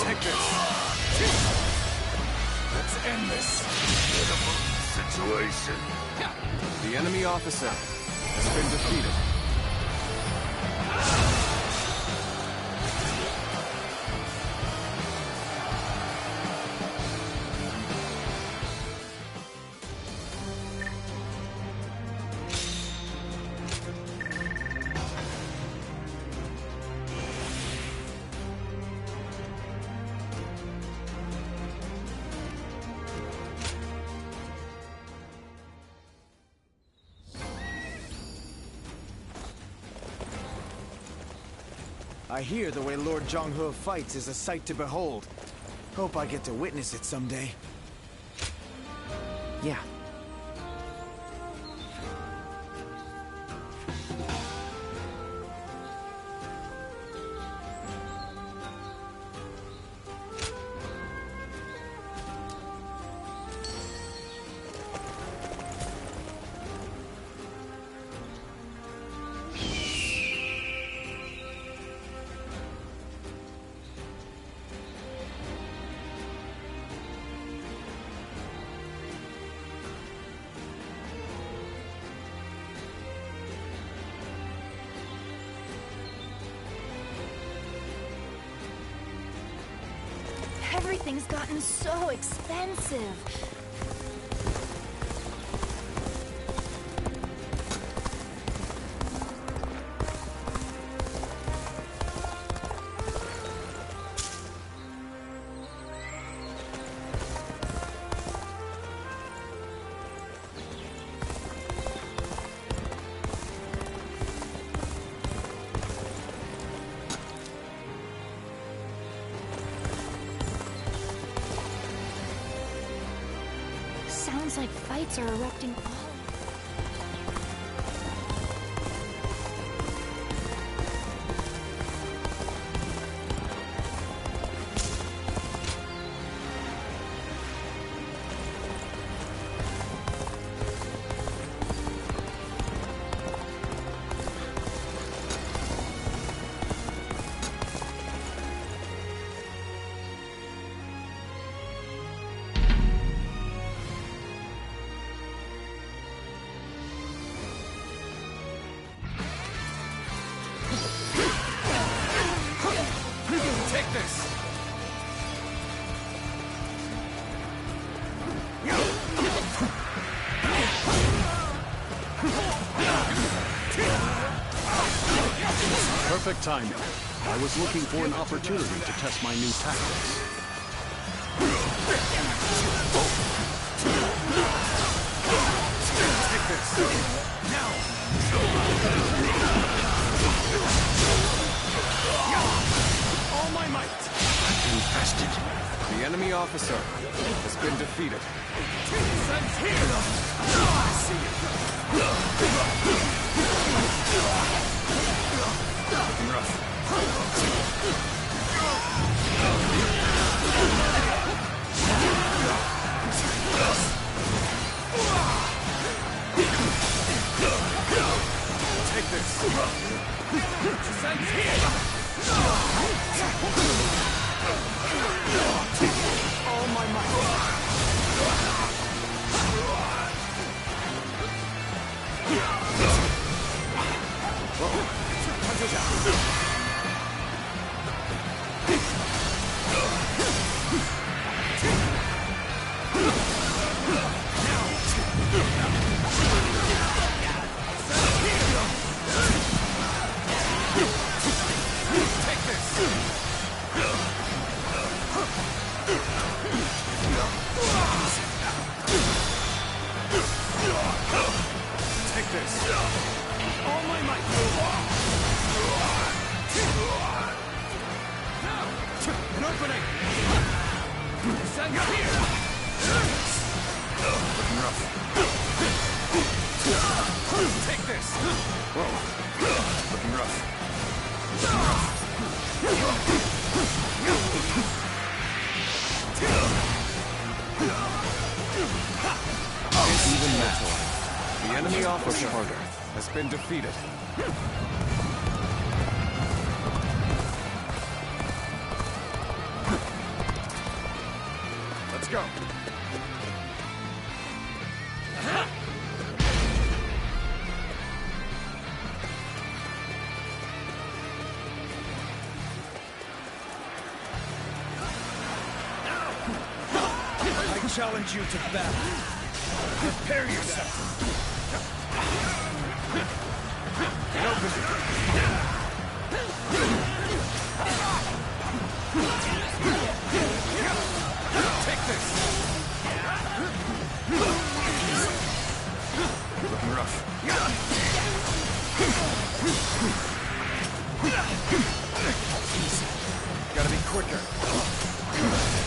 Take this. Let's end this pitiful situation. The enemy officer has been defeated. I hear the way Lord Zhonghe fights is a sight to behold. Hope I get to witness it someday. Yeah. Everything's gotten so expensive. Sounds like fights are erupting all. Take this! Perfect timing. I was looking for an opportunity to test my new tactics. Take this! Now! All my might! Infested. The enemy officer has been defeated. Sense here! I see it. Looking rough. Take this. Sense here! All my might. Take this. Take this. All my might. Now, an opening. Send here. Looking rough. Take this. Whoa. Looking rough. Even metal. The enemy officer has been defeated. Let's go. I challenge you to battle. Prepare yourself. No vision. Take this. Looking rough. Gotta be quicker. Looking rough.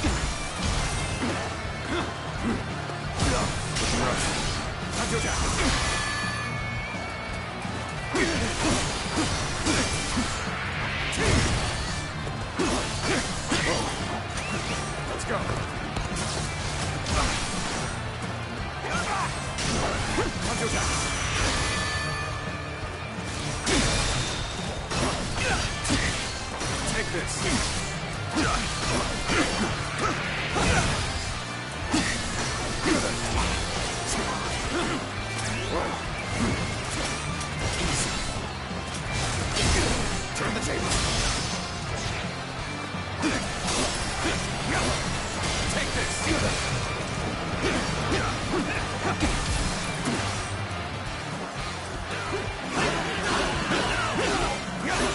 Let's go. Take this. Turn the table.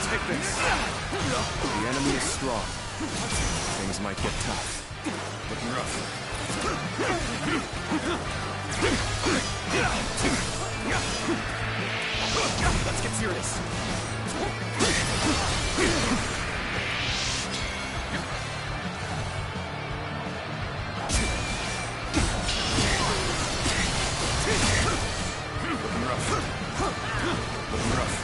Take this. The enemy is strong. Things might get tough. Looking rough. Let's get serious. Looking rough. Looking rough.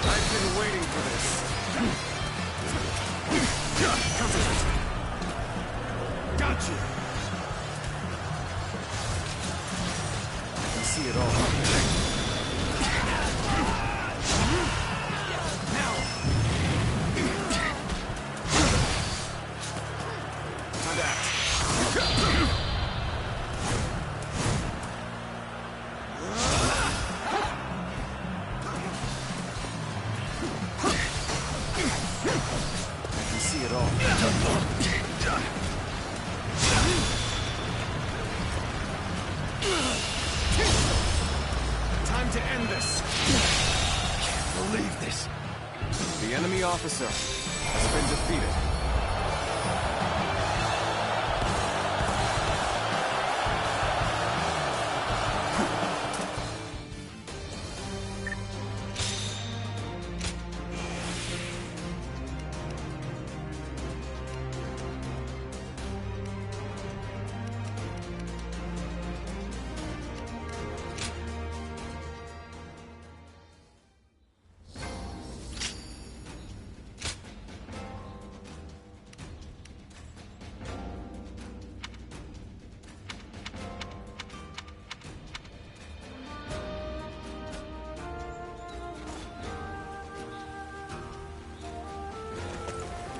I've been waiting for this. Got you. I can see it all. Now. Time to act. See it all. Time to end this. Can't believe this. The enemy officer has been defeated.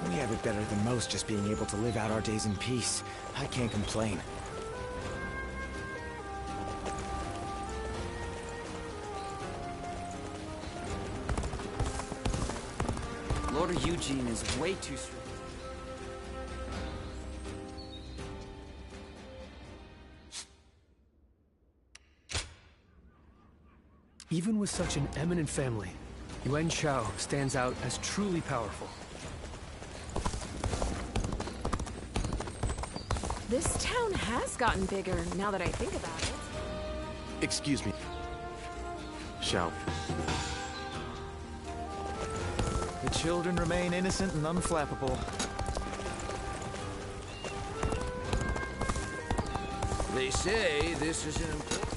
We have it better than most, just being able to live out our days in peace. I can't complain. Lord Eugene is way too strict. Even with such an eminent family, Yuan Shao stands out as truly powerful. This town has gotten bigger, now that I think about it. Excuse me. Shao. The children remain innocent and unflappable. They say this is an important...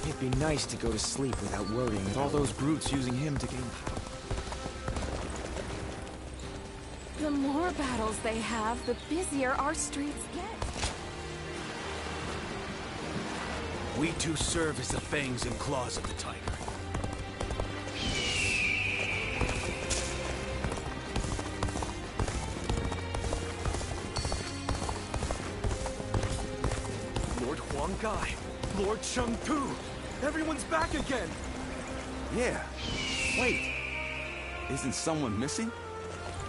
It'd be nice to go to sleep without worrying with all those brutes using him to gain power. The more battles they have, the busier our streets get. We too serve as the fangs and claws of the tiger. Lord Huang Gai, Lord Cheng Tu, everyone's back again! Yeah. Wait. Isn't someone missing?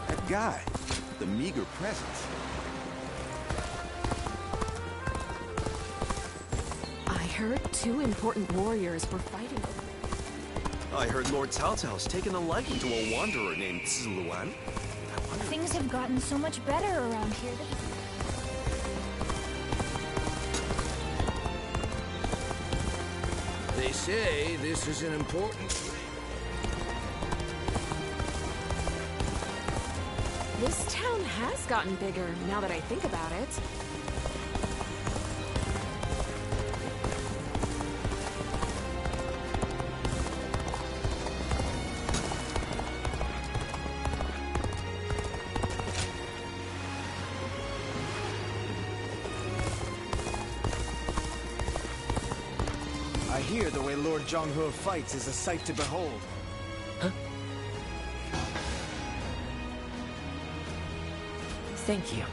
That guy, with the meager presence. I heard 2 important warriors were fighting. I heard Lord Cao Cao's taken a liking to a wanderer named Ziluan. Things have gotten so much better around here. They say this is an important... This town has gotten bigger, now that I think about it. I hear the way Lord Zhonghe fights is a sight to behold. Huh? Thank you.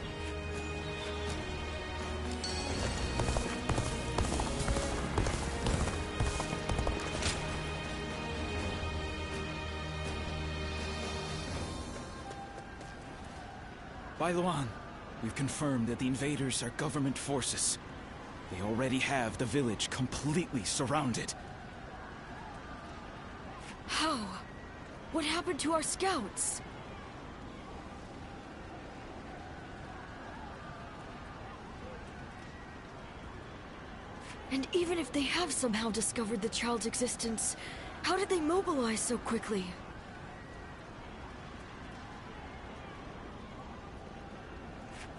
Bailuan, we've confirmed that the invaders are government forces. They already have the village completely surrounded. How? What happened to our scouts? And even if they have somehow discovered the child's existence, how did they mobilize so quickly?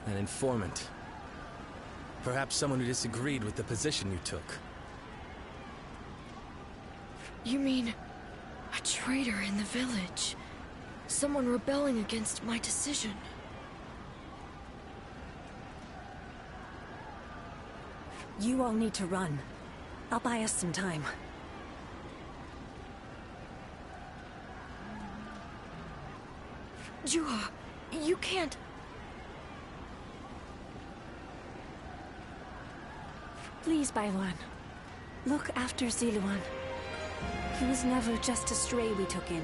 An informant. Perhaps someone who disagreed with the position you took. You mean a traitor in the village? Someone rebelling against my decision? You all need to run. I'll buy us some time. Juha, you can't... Please, Bailuan. Look after Ziluan. He was never just a stray we took in.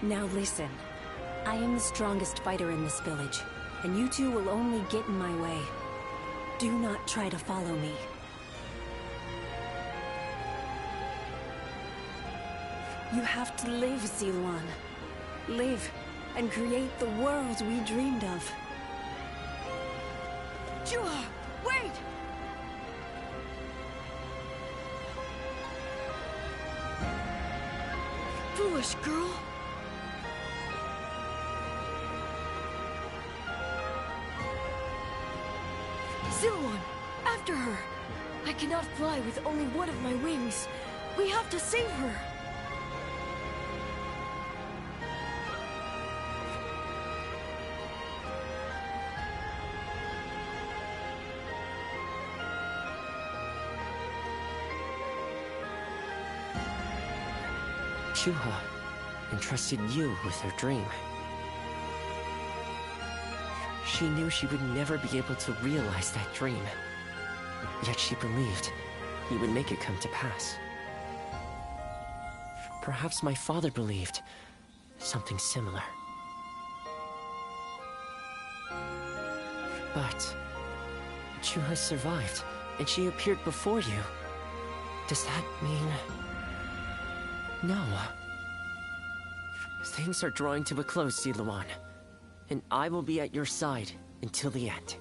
Now listen. I am the strongest fighter in this village, and you two will only get in my way. Do not try to follow me. You have to live, Ziluan. Live, and create the world we dreamed of. Juha, wait! Foolish girl. Ziluan, after her! I cannot fly with only one of my wings. We have to save her! Juha entrusted you with her dream. She knew she would never be able to realize that dream. Yet she believed he would make it come to pass. Perhaps my father believed something similar. But Juha survived, and she appeared before you. Does that mean... No. Things are drawing to a close, Ziluan. And I will be at your side until the end.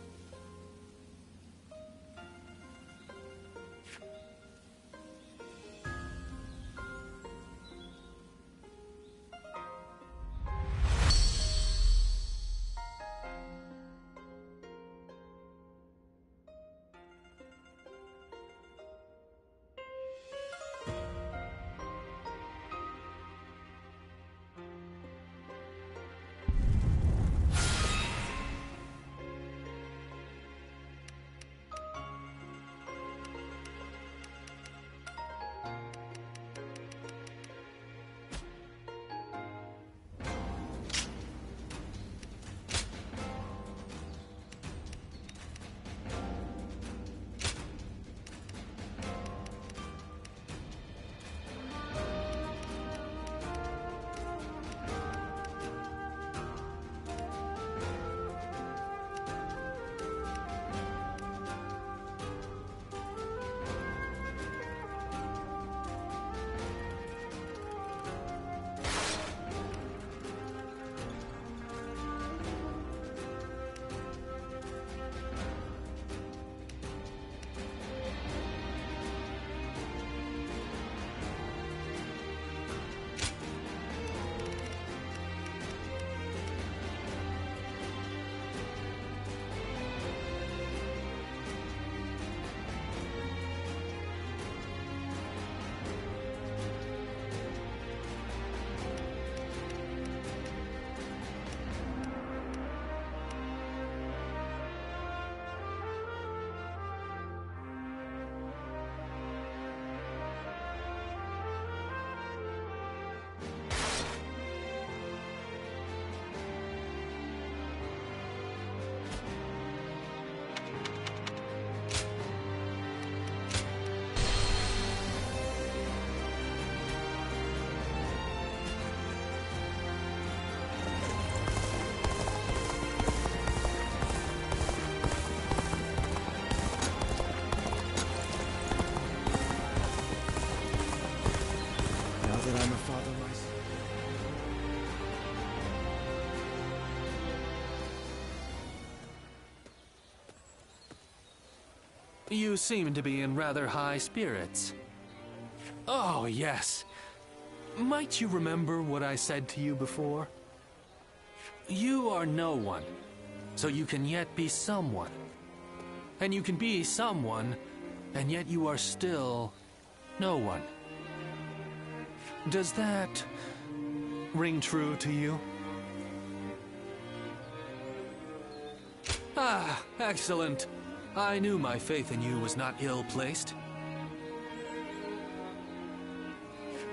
You seem to be in rather high spirits. Oh, yes. Might you remember what I said to you before? You are no one, so you can yet be someone. And you can be someone, and yet you are still no one. Does that ring true to you? Ah, excellent. I knew my faith in you was not ill-placed.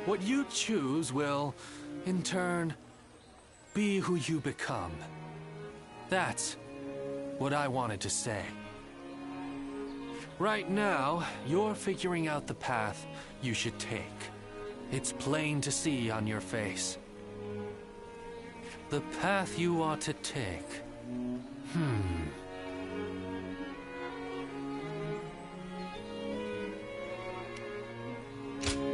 What you choose will, in turn, be who you become. That's what I wanted to say. Right now, you're figuring out the path you should take. It's plain to see on your face. The path you ought to take.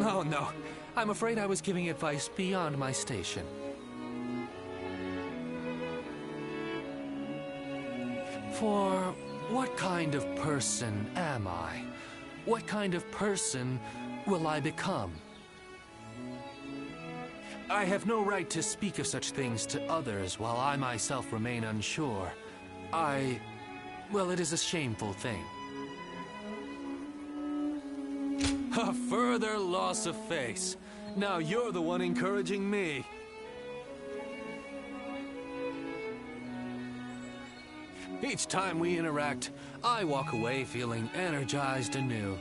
Oh, no. I'm afraid I was giving advice beyond my station. For what kind of person am I? What kind of person will I become? I have no right to speak of such things to others while I myself remain unsure. Well, it is a shameful thing. A further loss of face. Now you're the one encouraging me. Each time we interact, I walk away feeling energized anew.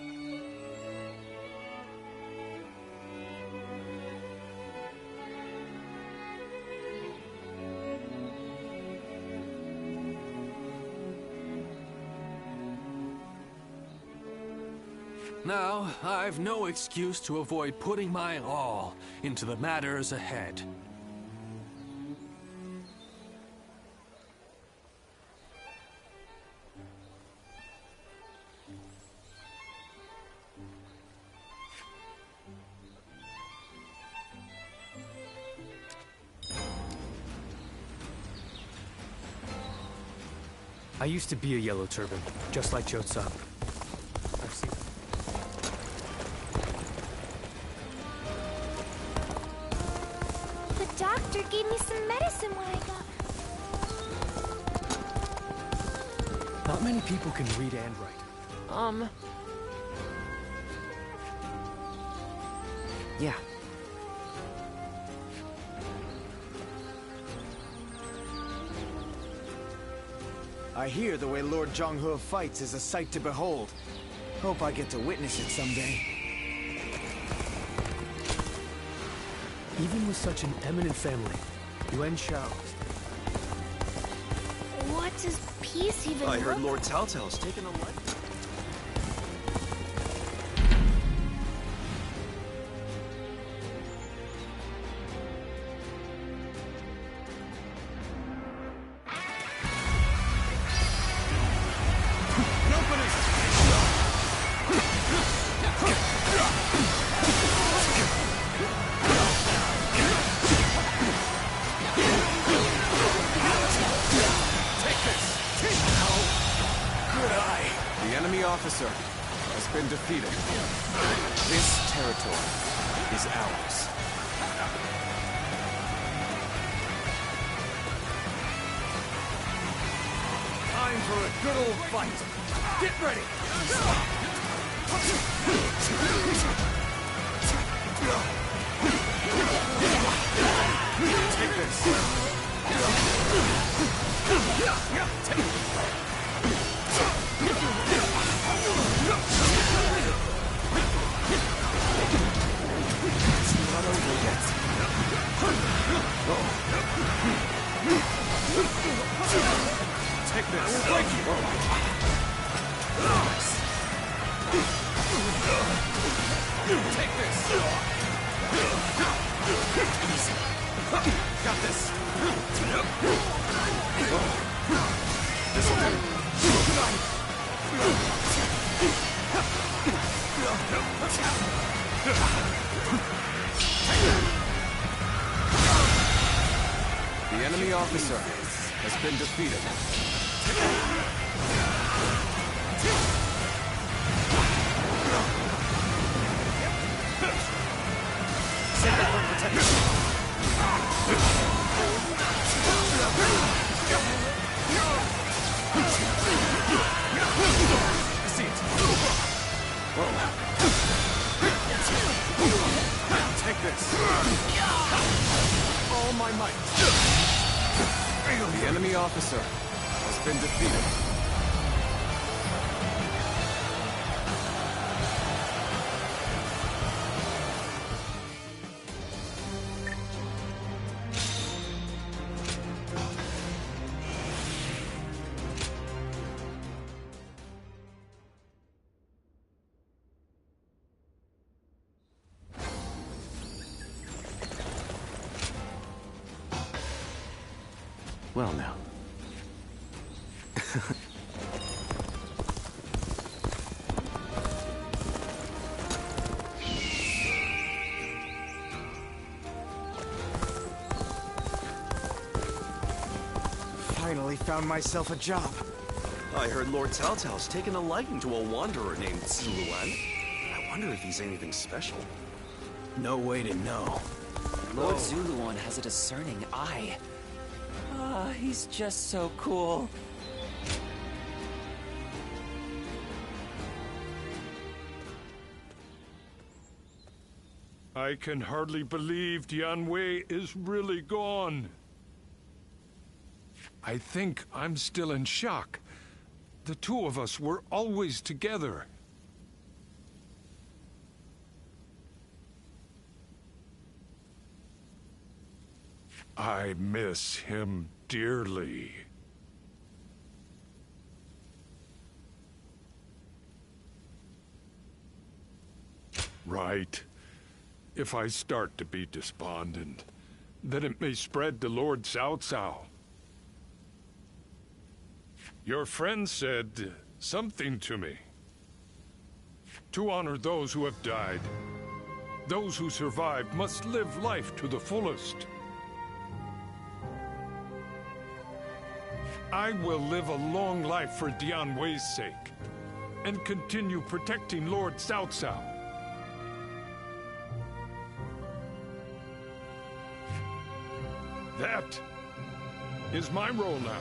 Now, I've no excuse to avoid putting my all into the matters ahead. I used to be a Yellow Turban, just like Jotsup. I've seen it. The doctor gave me some medicine when I got... Not many people can read and write. Yeah. I hear the way Lord Zhonghe fights is a sight to behold. Hope I get to witness it someday. Even with such an eminent family, Yuan Shao... What does peace even I heard look? Lord Taotao's taken a life. Officer has been defeated. This territory is ours. Time for a good old fight. Get ready. Take this. Not over yet. Take this. I will break you. Take this. Easy. Got this. This'll do. The enemy officer has been defeated. See it. Whoa. Take this. All my might. The enemy officer has been defeated. Well now. Finally found myself a job. I heard Lord Cao Cao's taken a liking to a wanderer named Zuluan. I wonder if he's anything special. No way to know. Lord Zuluan has a discerning eye. Ah, he's just so cool. I can hardly believe Dianwei is really gone. I think I'm still in shock. The two of us were always together. I miss him dearly. Right. If I start to be despondent, then it may spread to Lord Cao Cao. Your friend said something to me. To honor those who have died. Those who survived must live life to the fullest. I will live a long life for Dianwei's sake, and continue protecting Lord Cao Cao. That is my role now.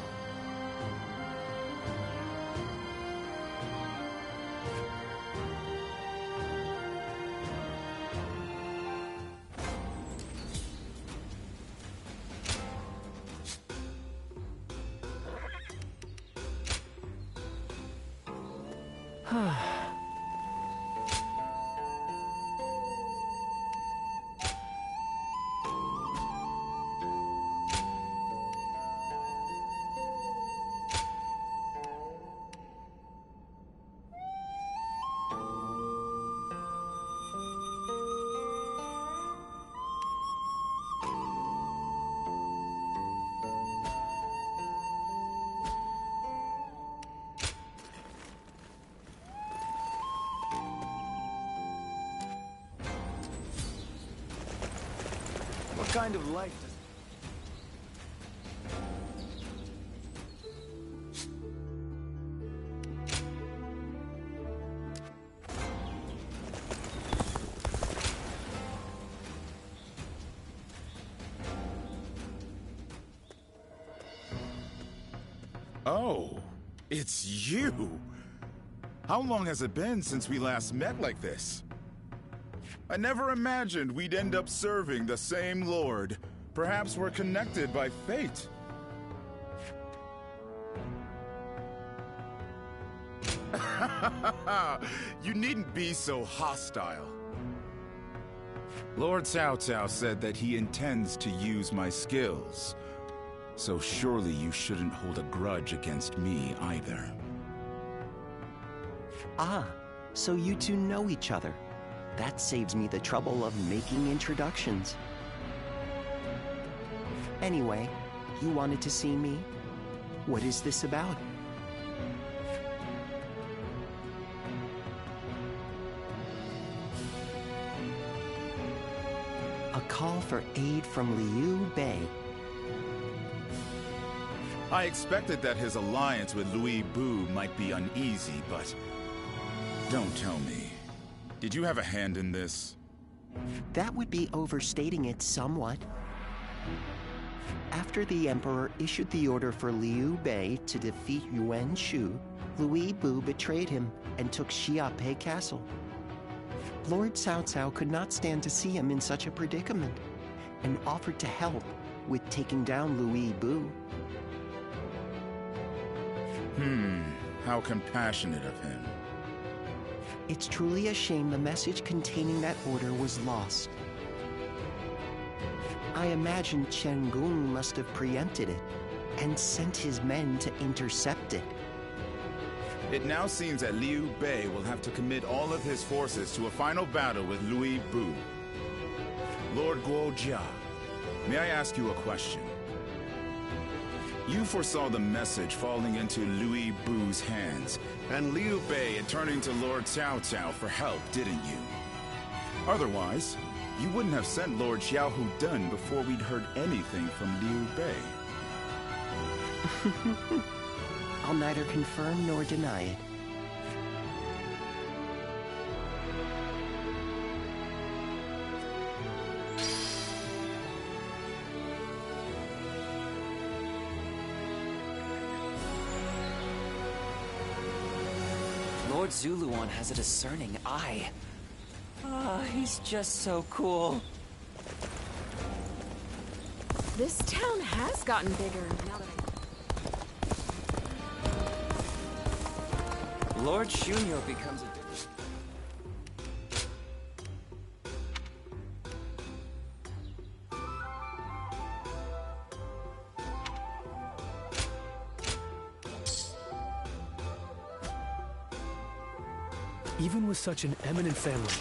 What kind of life does... Oh, it's you! How long has it been since we last met like this? I never imagined we'd end up serving the same lord. Perhaps we're connected by fate. You needn't be so hostile. Lord Cao Cao said that he intends to use my skills. So surely you shouldn't hold a grudge against me either. Ah, so you two know each other. That saves me the trouble of making introductions. Anyway, you wanted to see me? What is this about? A call for aid from Liu Bei. I expected that his alliance with Louis Bu might be uneasy, but... Don't tell me. Did you have a hand in this? That would be overstating it somewhat. After the Emperor issued the order for Liu Bei to defeat Yuan Shu, Louis Bu betrayed him and took Xiape Castle. Lord Cao Cao could not stand to see him in such a predicament, and offered to help with taking down Louis Bu. How compassionate of him. It's truly a shame the message containing that order was lost. I imagine Chen Gung must have preempted it and sent his men to intercept it. It now seems that Liu Bei will have to commit all of his forces to a final battle with Louis Bu. Lord Guojia, may I ask you a question? You foresaw the message falling into Louis Bu's hands, and Liu Bei turning to Lord Cao Cao for help, didn't you? Otherwise, you wouldn't have sent Lord Xiao Dun before we'd heard anything from Liu Bei. I'll neither confirm nor deny it. Lord Zuluan has a discerning eye. He's just so cool. This town has gotten bigger now that Lord Shunyo becomes a... Even with such an eminent family,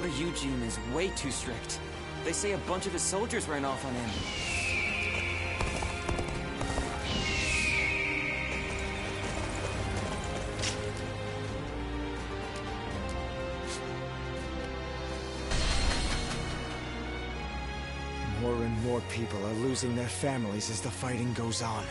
Father Eugene is way too strict. They say a bunch of his soldiers ran off on him. More and more people are losing their families as the fighting goes on.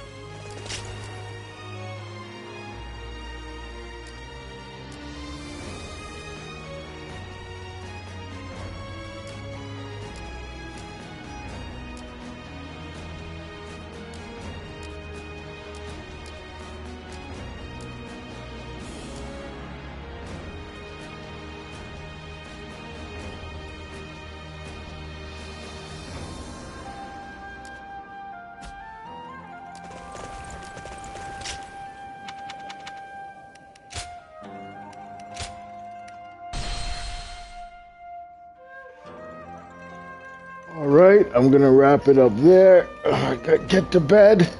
Alright, I'm gonna wrap it up there. I gotta get to bed.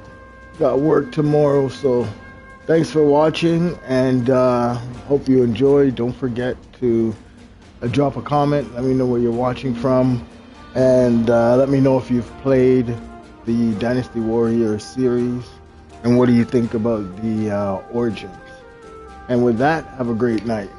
Got work tomorrow, so thanks for watching, and hope you enjoyed. Don't forget to drop a comment. Let me know where you're watching from, and let me know if you've played the Dynasty Warriors series, and what do you think about the Origins. And with that, have a great night.